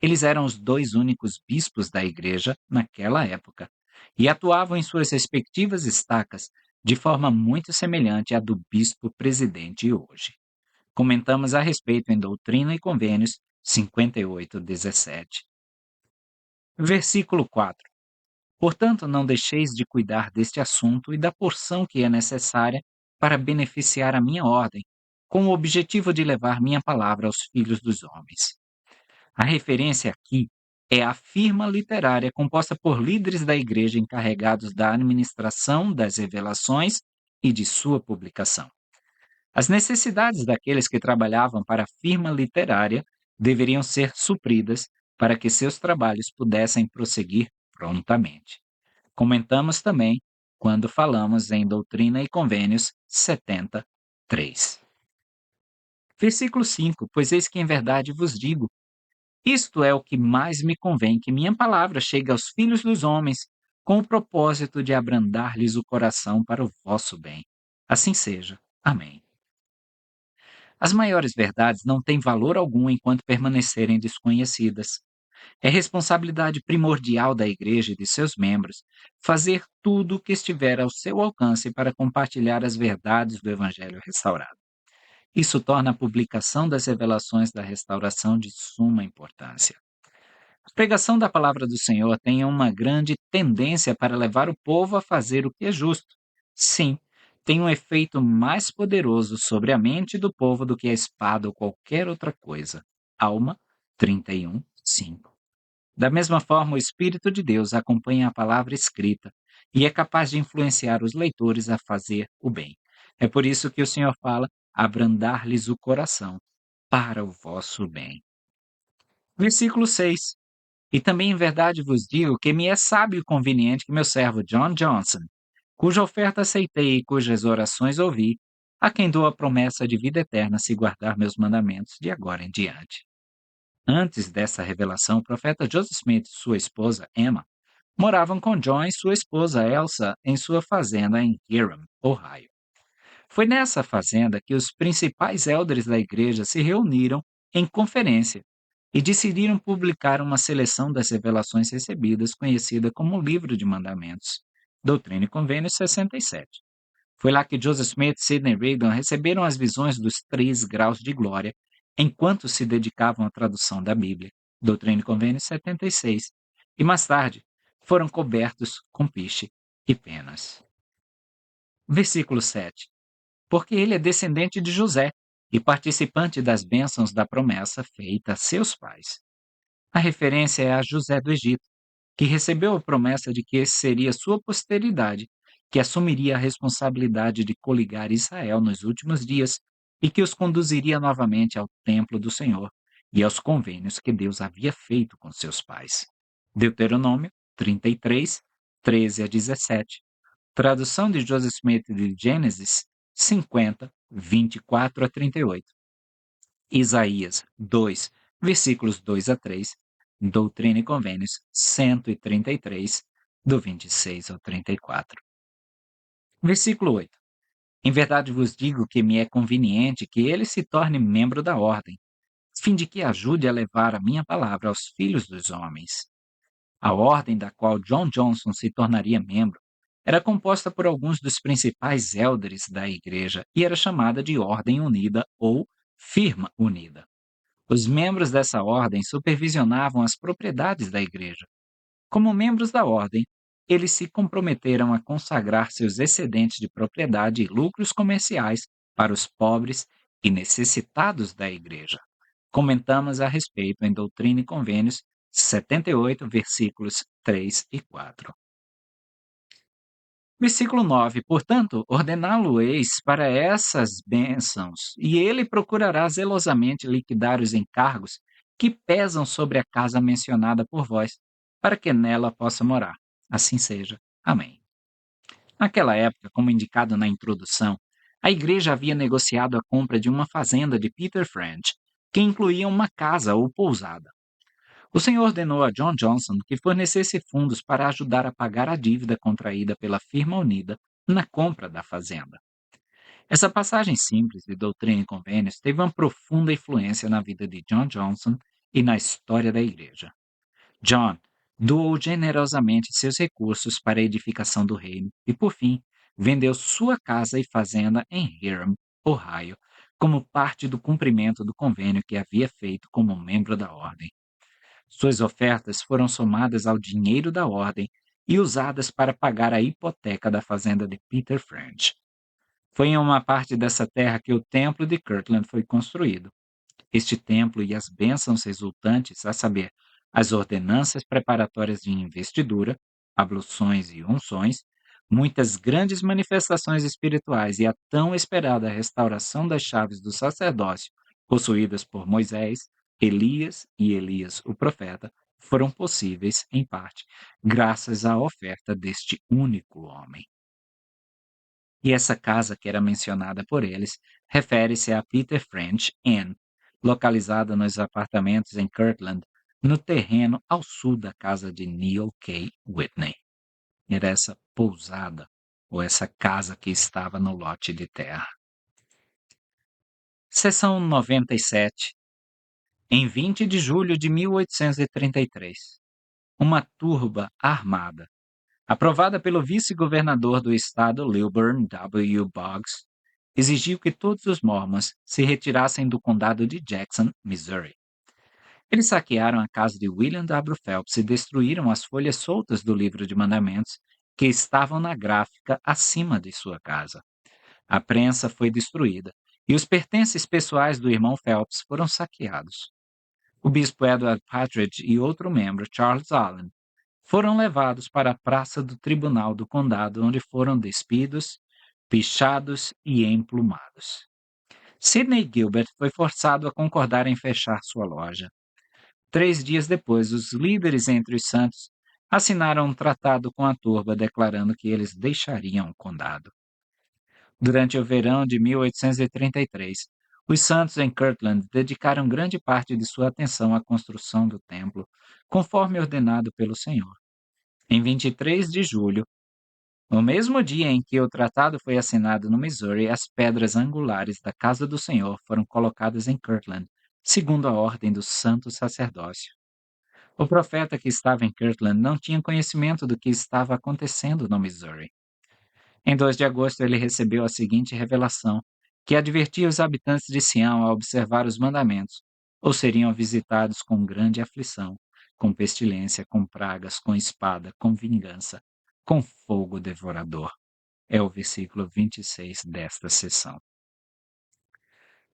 Eles eram os dois únicos bispos da igreja naquela época e atuavam em suas respectivas estacas de forma muito semelhante à do bispo-presidente hoje. Comentamos a respeito em Doutrina e Convênios 58:17. Versículo 4. Portanto, não deixeis de cuidar deste assunto e da porção que é necessária para beneficiar a minha ordem, com o objetivo de levar minha palavra aos filhos dos homens. A referência aqui é a firma literária composta por líderes da igreja encarregados da administração das revelações e de sua publicação. As necessidades daqueles que trabalhavam para a firma literária deveriam ser supridas para que seus trabalhos pudessem prosseguir prontamente. Comentamos também quando falamos em Doutrina e Convênios 73. Versículo 5: Pois eis que em verdade vos digo, isto é o que mais me convém, que minha palavra chegue aos filhos dos homens, com o propósito de abrandar-lhes o coração para o vosso bem. Assim seja. Amém. As maiores verdades não têm valor algum enquanto permanecerem desconhecidas. É responsabilidade primordial da Igreja e de seus membros fazer tudo o que estiver ao seu alcance para compartilhar as verdades do Evangelho restaurado. Isso torna a publicação das revelações da restauração de suma importância. A pregação da palavra do Senhor tem uma grande tendência para levar o povo a fazer o que é justo. Sim, tem um efeito mais poderoso sobre a mente do povo do que a espada ou qualquer outra coisa. Alma 31, 5. Da mesma forma, o Espírito de Deus acompanha a palavra escrita e é capaz de influenciar os leitores a fazer o bem. É por isso que o Senhor fala: abrandar-lhes o coração para o vosso bem. Versículo 6. E também em verdade vos digo que me é sábio e conveniente que meu servo John Johnson, cuja oferta aceitei e cujas orações ouvi, a quem dou a promessa de vida eterna se guardar meus mandamentos de agora em diante. Antes dessa revelação, o profeta Joseph Smith e sua esposa Emma moravam com John e sua esposa Elsa em sua fazenda em Hiram, Ohio. Foi nessa fazenda que os principais élderes da igreja se reuniram em conferência e decidiram publicar uma seleção das revelações recebidas, conhecida como o Livro de Mandamentos, Doutrina e Convênios 67. Foi lá que Joseph Smith e Sidney Rigdon receberam as visões dos 3 graus de glória enquanto se dedicavam à tradução da Bíblia, Doutrina e Convênios 76, e mais tarde foram cobertos com piche e penas. Versículo 7. Porque ele é descendente de José e participante das bênçãos da promessa feita a seus pais. A referência é a José do Egito, que recebeu a promessa de que esse seria sua posteridade, que assumiria a responsabilidade de coligar Israel nos últimos dias e que os conduziria novamente ao templo do Senhor e aos convênios que Deus havia feito com seus pais. Deuteronômio 33, 13 a 17. Tradução de Joseph Smith de Gênesis 50, 24 a 38. Isaías 2, versículos 2 a 3. Doutrina e Convênios 133, do 26 ao 34. Versículo 8. Em verdade vos digo que me é conveniente que ele se torne membro da ordem, a fim de que ajude a levar a minha palavra aos filhos dos homens. A ordem da qual John Johnson se tornaria membro era composta por alguns dos principais élderes da igreja e era chamada de Ordem Unida ou Firma Unida. Os membros dessa ordem supervisionavam as propriedades da igreja. Como membros da ordem, eles se comprometeram a consagrar seus excedentes de propriedade e lucros comerciais para os pobres e necessitados da igreja. Comentamos a respeito em Doutrina e Convênios 78, versículos 3 e 4. Versículo 9: Portanto, ordená-lo-eis para essas bênçãos, e ele procurará zelosamente liquidar os encargos que pesam sobre a casa mencionada por vós, para que nela possa morar. Assim seja. Amém. Naquela época, como indicado na introdução, a igreja havia negociado a compra de uma fazenda de Peter French, que incluía uma casa ou pousada. O Senhor ordenou a John Johnson que fornecesse fundos para ajudar a pagar a dívida contraída pela firma unida na compra da fazenda. Essa passagem simples de Doutrina e Convênios teve uma profunda influência na vida de John Johnson e na história da igreja. John doou generosamente seus recursos para a edificação do reino e, por fim, vendeu sua casa e fazenda em Hiram, Ohio, como parte do cumprimento do convênio que havia feito como membro da ordem. Suas ofertas foram somadas ao dinheiro da ordem e usadas para pagar a hipoteca da fazenda de Peter French. Foi em uma parte dessa terra que o templo de Kirtland foi construído. Este templo e as bênçãos resultantes, a saber, as ordenanças preparatórias de investidura, abluções e unções, muitas grandes manifestações espirituais e a tão esperada restauração das chaves do sacerdócio, possuídas por Moisés, Elias e Elias o profeta, foram possíveis, em parte, graças à oferta deste único homem. E essa casa que era mencionada por eles refere-se a Peter French Inn, localizada nos apartamentos em Kirtland, no terreno ao sul da casa de Neil K. Whitney. Era essa pousada, ou essa casa que estava no lote de terra. Seção 97. Em 20 de julho de 1833, uma turba armada, aprovada pelo vice-governador do estado Lilburn W. Boggs, exigiu que todos os mormons se retirassem do condado de Jackson, Missouri. Eles saquearam a casa de William W. Phelps e destruíram as folhas soltas do livro de mandamentos que estavam na gráfica acima de sua casa. A prensa foi destruída e os pertences pessoais do irmão Phelps foram saqueados. O bispo Edward Partridge e outro membro, Charles Allen, foram levados para a praça do tribunal do condado, onde foram despidos, pichados e emplumados. Sidney Gilbert foi forçado a concordar em fechar sua loja. 3 dias depois, os líderes entre os santos assinaram um tratado com a turba declarando que eles deixariam o condado. Durante o verão de 1833, os santos em Kirtland dedicaram grande parte de sua atenção à construção do templo, conforme ordenado pelo Senhor. Em 23 de julho, no mesmo dia em que o tratado foi assinado no Missouri, as pedras angulares da casa do Senhor foram colocadas em Kirtland, segundo a ordem do santo sacerdócio. O profeta que estava em Kirtland não tinha conhecimento do que estava acontecendo no Missouri. Em 2 de agosto, ele recebeu a seguinte revelação, que advertia os habitantes de Sião a observar os mandamentos, ou seriam visitados com grande aflição, com pestilência, com pragas, com espada, com vingança, com fogo devorador. É o versículo 26 desta sessão.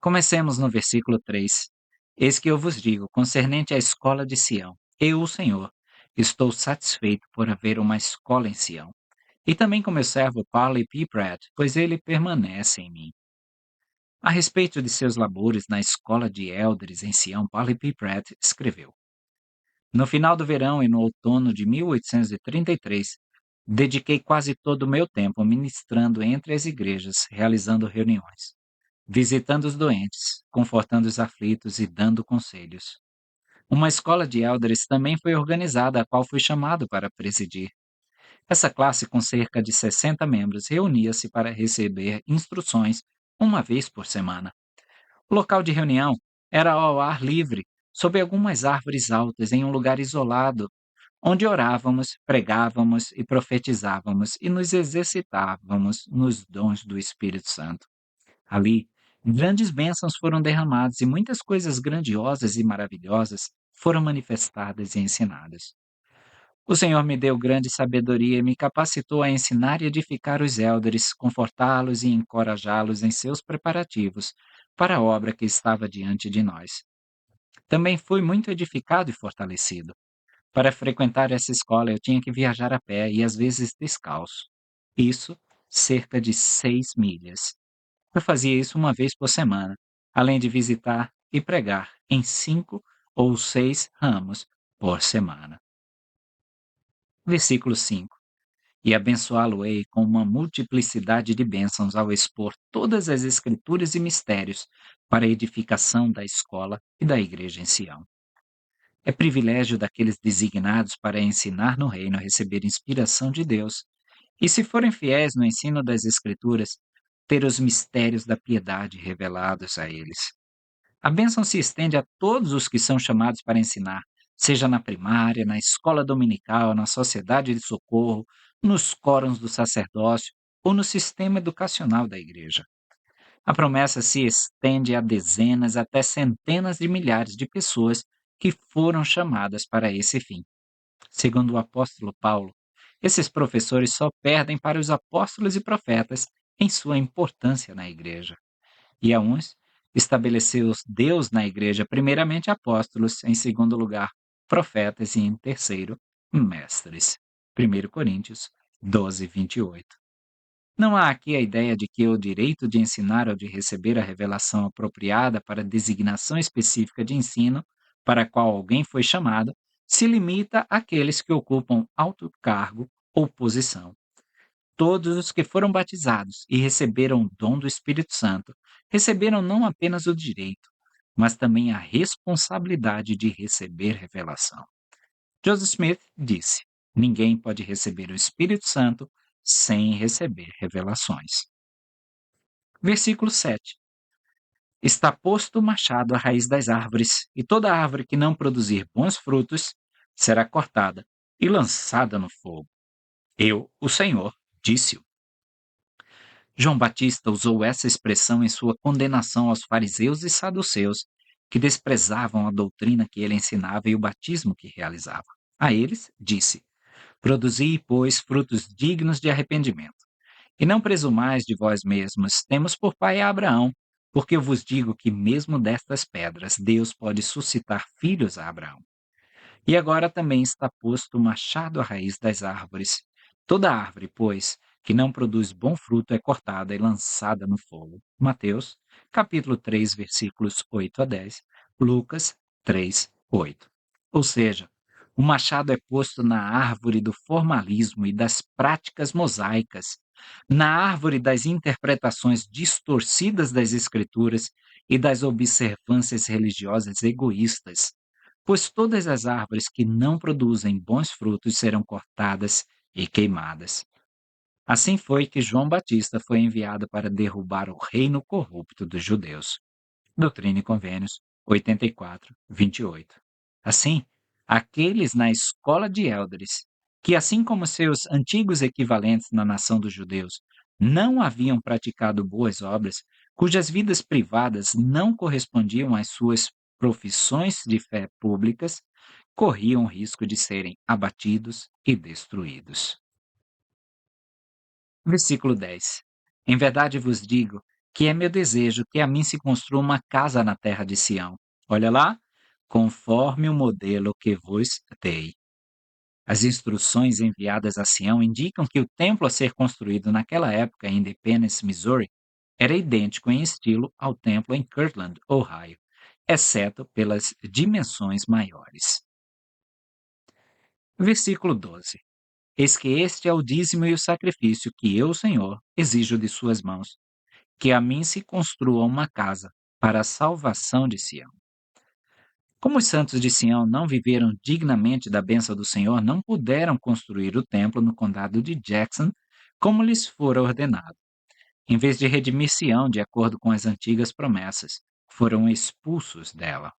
Comecemos no versículo 3. Eis que eu vos digo, concernente à escola de Sião, eu, o Senhor, estou satisfeito por haver uma escola em Sião. E também com meu servo Parley P. Pratt, pois ele permanece em mim. A respeito de seus labores na escola de Elders em Sião, Parley P. Pratt escreveu: No final do verão e no outono de 1833, dediquei quase todo o meu tempo ministrando entre as igrejas, realizando reuniões, visitando os doentes, confortando os aflitos e dando conselhos. Uma escola de Elders também foi organizada, a qual fui chamado para presidir. Essa classe, com cerca de 60 membros, reunia-se para receber instruções uma vez por semana. O local de reunião era ao ar livre, sob algumas árvores altas, em um lugar isolado, onde orávamos, pregávamos e profetizávamos e nos exercitávamos nos dons do Espírito Santo. Ali, grandes bênçãos foram derramadas e muitas coisas grandiosas e maravilhosas foram manifestadas e ensinadas. O Senhor me deu grande sabedoria e me capacitou a ensinar e edificar os élderes, confortá-los e encorajá-los em seus preparativos para a obra que estava diante de nós. Também fui muito edificado e fortalecido. Para frequentar essa escola eu tinha que viajar a pé e às vezes descalço. Isso, cerca de 6 milhas. Eu fazia isso uma vez por semana, além de visitar e pregar em 5 ou 6 ramos por semana. Versículo 5. E abençoá-lo-ei com uma multiplicidade de bênçãos ao expor todas as escrituras e mistérios para a edificação da escola e da igreja em Sião. É privilégio daqueles designados para ensinar no reino a receber inspiração de Deus, e se forem fiéis no ensino das escrituras, ter os mistérios da piedade revelados a eles. A bênção se estende a todos os que são chamados para ensinar, seja na primária, na escola dominical, na sociedade de socorro, nos quórums do sacerdócio ou no sistema educacional da igreja. A promessa se estende a dezenas até centenas de milhares de pessoas que foram chamadas para esse fim. Segundo o apóstolo Paulo, esses professores só perdem para os apóstolos e profetas em sua importância na igreja. E a uns Estabeleceu Deus na igreja, primeiramente apóstolos, em segundo lugar, profetas e em terceiro, mestres. 1 Coríntios 12, 28. Não há aqui a ideia de que o direito de ensinar ou de receber a revelação apropriada para a designação específica de ensino para a qual alguém foi chamado se limita àqueles que ocupam alto cargo ou posição. Todos os que foram batizados e receberam o dom do Espírito Santo receberam não apenas o direito, mas também a responsabilidade de receber revelação. Joseph Smith disse: ninguém pode receber o Espírito Santo sem receber revelações. Versículo 7. Está posto o machado à raiz das árvores, e toda árvore que não produzir bons frutos será cortada e lançada no fogo. Eu, o Senhor, disse-o. João Batista usou essa expressão em sua condenação aos fariseus e saduceus, que desprezavam a doutrina que ele ensinava e o batismo que realizava. A eles, disse: produzi, pois, frutos dignos de arrependimento. E não presumais de vós mesmos, temos por pai a Abraão, porque eu vos digo que mesmo destas pedras Deus pode suscitar filhos a Abraão. E agora também está posto o machado à raiz das árvores. Toda árvore, pois, que não produz bom fruto é cortada e lançada no fogo. Mateus, capítulo 3, versículos 8 a 10, Lucas 3, 8. Ou seja, o machado é posto na árvore do formalismo e das práticas mosaicas, na árvore das interpretações distorcidas das Escrituras e das observâncias religiosas egoístas, pois todas as árvores que não produzem bons frutos serão cortadas e queimadas. Assim foi que João Batista foi enviado para derrubar o reino corrupto dos judeus. Doutrina e Convênios 84, 28. Assim, aqueles na escola de Eldres, que assim como seus antigos equivalentes na nação dos judeus, não haviam praticado boas obras, cujas vidas privadas não correspondiam às suas profissões de fé públicas, corriam o risco de serem abatidos e destruídos. Versículo 10. Em verdade vos digo que é meu desejo que a mim se construa uma casa na terra de Sião. Olha lá, conforme o modelo que vos dei. As instruções enviadas a Sião indicam que o templo a ser construído naquela época em Independence, Missouri, era idêntico em estilo ao templo em Kirtland, Ohio, exceto pelas dimensões maiores. Versículo 12. Eis que este é o dízimo e o sacrifício que eu, Senhor, exijo de suas mãos, que a mim se construa uma casa para a salvação de Sião. Como os santos de Sião não viveram dignamente da bênção do Senhor, não puderam construir o templo no condado de Jackson, como lhes fora ordenado. Em vez de redimir Sião de acordo com as antigas promessas, foram expulsos dela.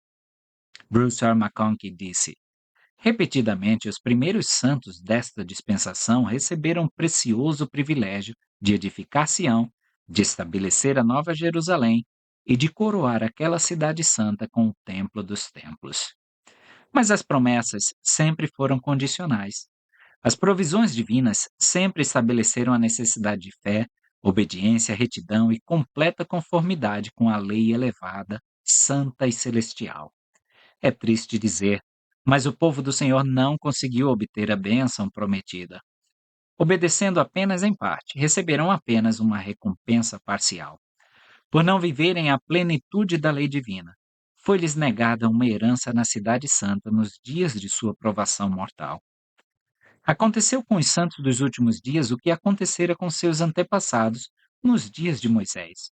Bruce R. McConkie disse: repetidamente, os primeiros santos desta dispensação receberam o precioso privilégio de edificar Sião, de estabelecer a Nova Jerusalém e de coroar aquela cidade santa com o templo dos templos. Mas as promessas sempre foram condicionais. As provisões divinas sempre estabeleceram a necessidade de fé, obediência, retidão e completa conformidade com a lei elevada, santa e celestial. É triste dizer, mas o povo do Senhor não conseguiu obter a bênção prometida. Obedecendo apenas em parte, receberão apenas uma recompensa parcial. Por não viverem a plenitude da lei divina, foi-lhes negada uma herança na Cidade Santa nos dias de sua provação mortal. Aconteceu com os santos dos últimos dias o que acontecera com seus antepassados nos dias de Moisés.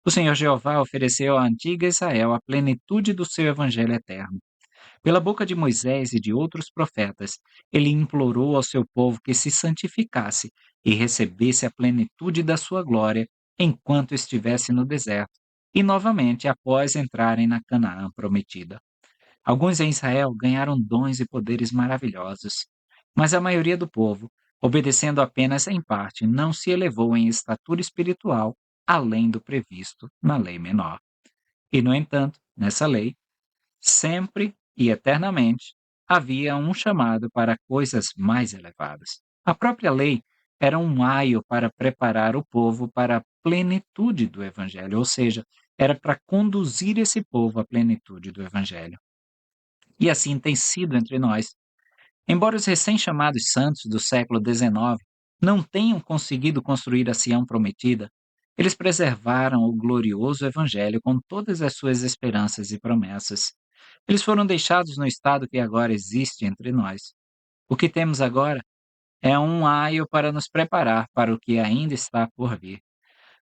O Senhor Jeová ofereceu à antiga Israel a plenitude do seu evangelho eterno. Pela boca de Moisés e de outros profetas, ele implorou ao seu povo que se santificasse e recebesse a plenitude da sua glória enquanto estivesse no deserto, e novamente após entrarem na Canaã prometida. Alguns em Israel ganharam dons e poderes maravilhosos, mas a maioria do povo, obedecendo apenas em parte, não se elevou em estatura espiritual além do previsto na lei menor. E, no entanto, nessa lei, sempre e eternamente, havia um chamado para coisas mais elevadas. A própria lei era um aio para preparar o povo para a plenitude do Evangelho, ou seja, era para conduzir esse povo à plenitude do Evangelho. E assim tem sido entre nós. Embora os recém-chamados santos do século XIX não tenham conseguido construir a Sião prometida, eles preservaram o glorioso Evangelho com todas as suas esperanças e promessas. Eles foram deixados no estado que agora existe entre nós. O que temos agora é um aio para nos preparar para o que ainda está por vir.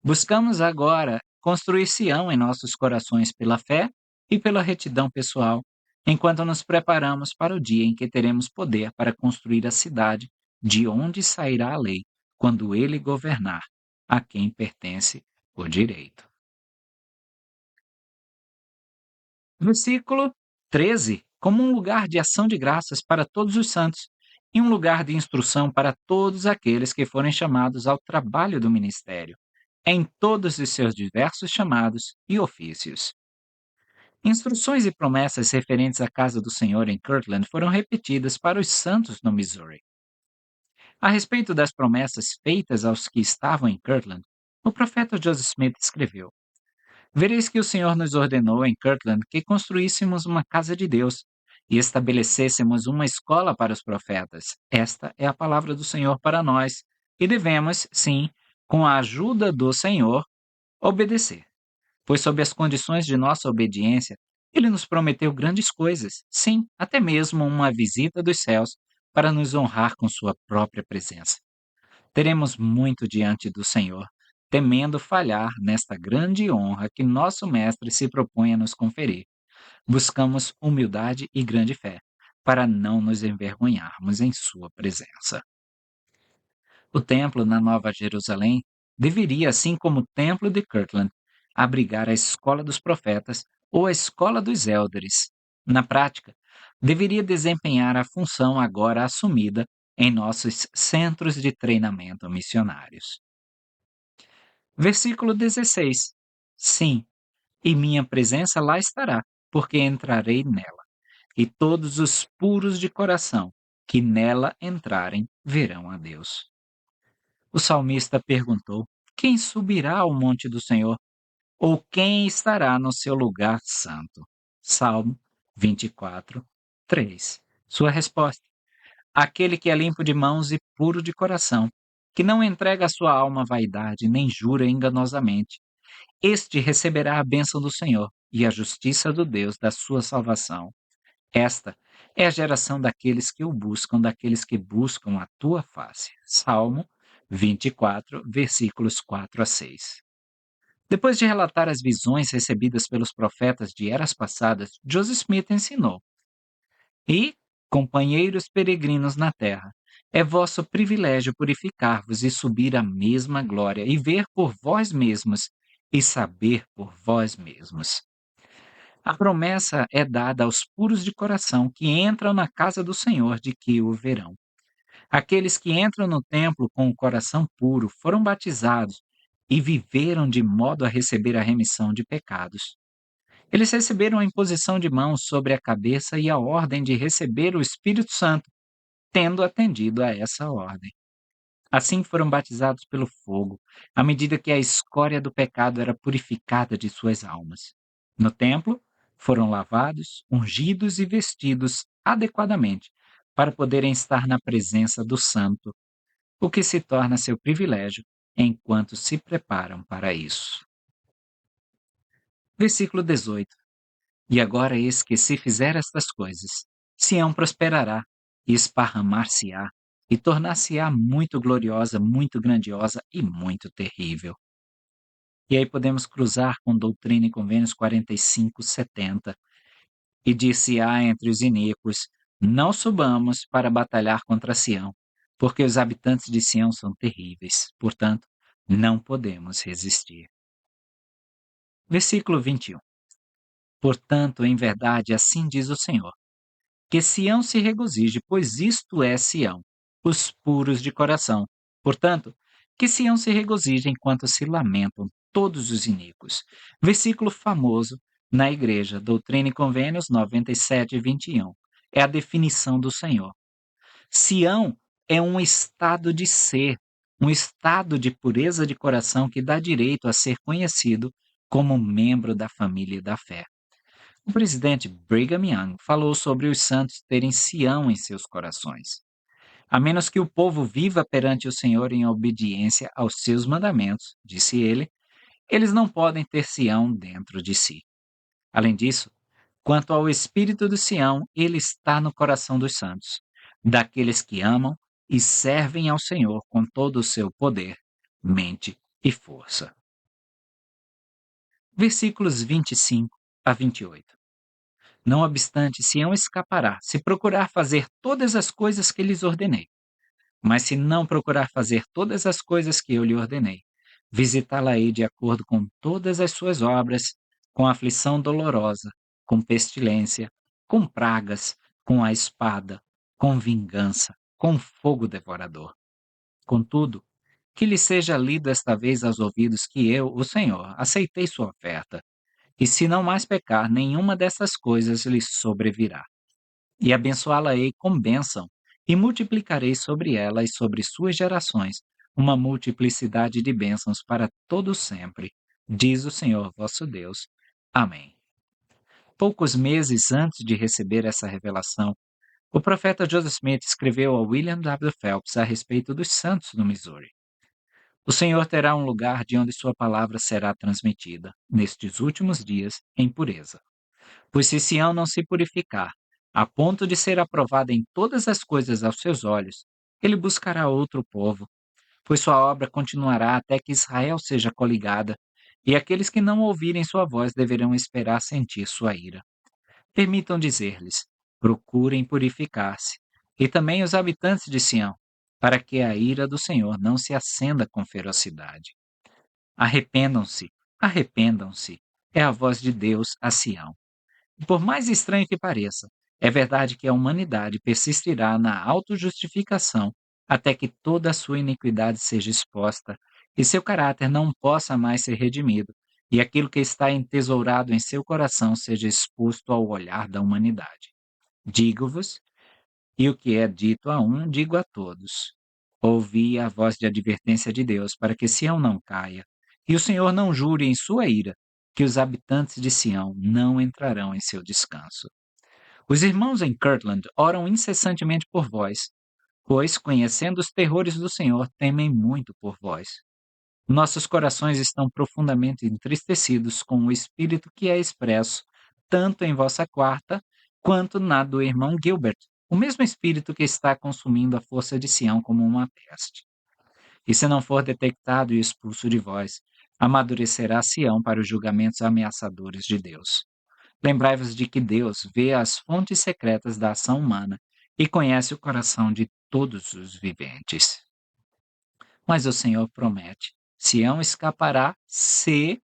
Buscamos agora construir Sião em nossos corações pela fé e pela retidão pessoal, enquanto nos preparamos para o dia em que teremos poder para construir a cidade de onde sairá a lei, quando ele governar, a quem pertence o direito. Versículo 13: como um lugar de ação de graças para todos os santos e um lugar de instrução para todos aqueles que forem chamados ao trabalho do ministério, em todos os seus diversos chamados e ofícios. Instruções e promessas referentes à casa do Senhor em Kirtland foram repetidas para os santos no Missouri. A respeito das promessas feitas aos que estavam em Kirtland, o profeta Joseph Smith escreveu: vereis que o Senhor nos ordenou em Kirtland que construíssemos uma casa de Deus e estabelecêssemos uma escola para os profetas. Esta é a palavra do Senhor para nós, e devemos, sim, com a ajuda do Senhor, obedecer. Pois sob as condições de nossa obediência, ele nos prometeu grandes coisas, sim, até mesmo uma visita dos céus para nos honrar com sua própria presença. Teremos muito diante do Senhor, temendo falhar nesta grande honra que nosso Mestre se propõe a nos conferir. Buscamos humildade e grande fé, para não nos envergonharmos em sua presença. O templo na Nova Jerusalém deveria, assim como o templo de Kirtland, abrigar a escola dos profetas ou a escola dos élderes. Na prática, deveria desempenhar a função agora assumida em nossos centros de treinamento missionários. Versículo 16: sim, e minha presença lá estará, porque entrarei nela, e todos os puros de coração que nela entrarem verão a Deus. O salmista perguntou: quem subirá ao monte do Senhor? Ou quem estará no seu lugar santo? Salmo 24, 3. Sua resposta: aquele que é limpo de mãos e puro de coração, que não entrega a sua alma à vaidade, nem jura enganosamente. Este receberá a bênção do Senhor e a justiça do Deus da sua salvação. Esta é a geração daqueles que o buscam, daqueles que buscam a tua face. Salmo 24, versículos 4 a 6. Depois de relatar as visões recebidas pelos profetas de eras passadas, Joseph Smith ensinou: e, companheiros peregrinos na terra, é vosso privilégio purificar-vos e subir à mesma glória, e ver por vós mesmos, e saber por vós mesmos. A promessa é dada aos puros de coração que entram na casa do Senhor, de que o verão. Aqueles que entram no templo com o coração puro foram batizados e viveram de modo a receber a remissão de pecados. Eles receberam a imposição de mãos sobre a cabeça e a ordem de receber o Espírito Santo, tendo atendido a essa ordem. Assim foram batizados pelo fogo, à medida que a escória do pecado era purificada de suas almas. No templo, foram lavados, ungidos e vestidos adequadamente, para poderem estar na presença do Santo, o que se torna seu privilégio enquanto se preparam para isso. Versículo 18. E agora eis que se fizer estas coisas, Sião prosperará, e esparramar-se-á, e tornar-se-á muito gloriosa, muito grandiosa e muito terrível. E aí podemos cruzar com Doutrina e Convênios 45:70. E dir-se-á entre os iníquos: não subamos para batalhar contra Sião, porque os habitantes de Sião são terríveis, portanto, não podemos resistir. Versículo 21. Portanto, em verdade, assim diz o Senhor: que Sião se regozije, pois isto é Sião, os puros de coração. Portanto, que Sião se regozije enquanto se lamentam todos os iníquos. Versículo famoso na Igreja, Doutrina e Convênios 97:21. É a definição do Senhor. Sião é um estado de ser, um estado de pureza de coração que dá direito a ser conhecido como membro da família da fé. O presidente Brigham Young falou sobre os santos terem Sião em seus corações. A menos que o povo viva perante o Senhor em obediência aos seus mandamentos, disse ele, eles não podem ter Sião dentro de si. Além disso, quanto ao espírito do Sião, ele está no coração dos santos, daqueles que amam e servem ao Senhor com todo o seu poder, mente e força. Versículos 25 a 28. Não obstante, Sião escapará, se procurar fazer todas as coisas que lhes ordenei. Mas se não procurar fazer todas as coisas que eu lhe ordenei, visitá-la-ei de acordo com todas as suas obras, com aflição dolorosa, com pestilência, com pragas, com a espada, com vingança, com fogo devorador. Contudo, que lhe seja lido esta vez aos ouvidos que eu, o Senhor, aceitei sua oferta, e se não mais pecar, nenhuma dessas coisas lhe sobrevirá. E abençoá-la-ei com bênção, e multiplicarei sobre ela e sobre suas gerações uma multiplicidade de bênçãos para todo sempre, diz o Senhor vosso Deus. Amém. Poucos meses antes de receber essa revelação, o profeta Joseph Smith escreveu a William W. Phelps a respeito dos santos do Missouri. O Senhor terá um lugar de onde sua palavra será transmitida, nestes últimos dias, em pureza. Pois se Sião não se purificar, a ponto de ser aprovada em todas as coisas aos seus olhos, ele buscará outro povo, pois sua obra continuará até que Israel seja coligada, e aqueles que não ouvirem sua voz deverão esperar sentir sua ira. Permitam dizer-lhes: procurem purificar-se, e também os habitantes de Sião, para que a ira do Senhor não se acenda com ferocidade. Arrependam-se, arrependam-se, é a voz de Deus a Sião. E por mais estranho que pareça, é verdade que a humanidade persistirá na autojustificação até que toda a sua iniquidade seja exposta e seu caráter não possa mais ser redimido, e aquilo que está entesourado em seu coração seja exposto ao olhar da humanidade. Digo-vos, e o que é dito a um, digo a todos. Ouvi a voz de advertência de Deus para que Sião não caia, e o Senhor não jure em sua ira, que os habitantes de Sião não entrarão em seu descanso. Os irmãos em Kirtland oram incessantemente por vós, pois, conhecendo os terrores do Senhor, temem muito por vós. Nossos corações estão profundamente entristecidos com o espírito que é expresso tanto em vossa quarta quanto na do irmão Gilbert, o mesmo espírito que está consumindo a força de Sião como uma peste. E se não for detectado e expulso de vós, amadurecerá Sião para os julgamentos ameaçadores de Deus. Lembrai-vos de que Deus vê as fontes secretas da ação humana e conhece o coração de todos os viventes. Mas o Senhor promete: Sião escapará se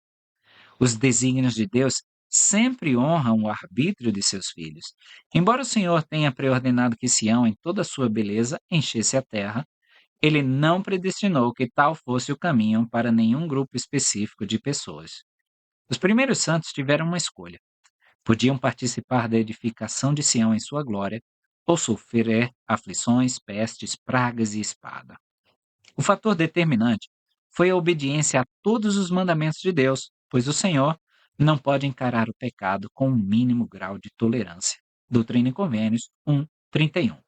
os desígnios de Deus sempre honram o arbítrio de seus filhos. Embora o Senhor tenha preordenado que Sião, em toda a sua beleza, enchesse a terra, ele não predestinou que tal fosse o caminho para nenhum grupo específico de pessoas. Os primeiros santos tiveram uma escolha. Podiam participar da edificação de Sião em sua glória, ou sofrer aflições, pestes, pragas e espada. O fator determinante foi a obediência a todos os mandamentos de Deus, pois o Senhor não pode encarar o pecado com o mínimo grau de tolerância. Doutrina e Convênios 1:31.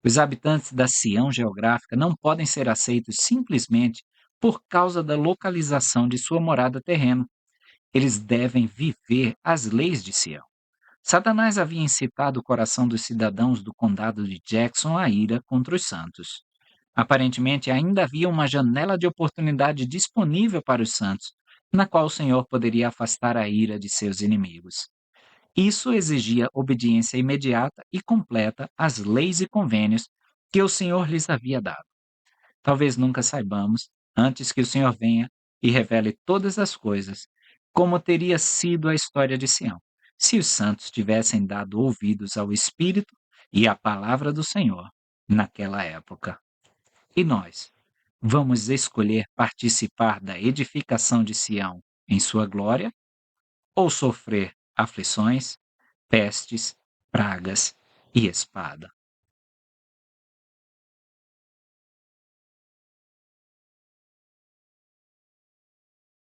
Os habitantes da Sião geográfica não podem ser aceitos simplesmente por causa da localização de sua morada terrena. Eles devem viver as leis de Sião. Satanás havia incitado o coração dos cidadãos do condado de Jackson à ira contra os santos. Aparentemente, ainda havia uma janela de oportunidade disponível para os santos, na qual o Senhor poderia afastar a ira de seus inimigos. Isso exigia obediência imediata e completa às leis e convênios que o Senhor lhes havia dado. Talvez nunca saibamos, antes que o Senhor venha e revele todas as coisas, como teria sido a história de Sião, se os santos tivessem dado ouvidos ao Espírito e à palavra do Senhor naquela época. E nós, vamos escolher participar da edificação de Sião em sua glória ou sofrer aflições, pestes, pragas e espada?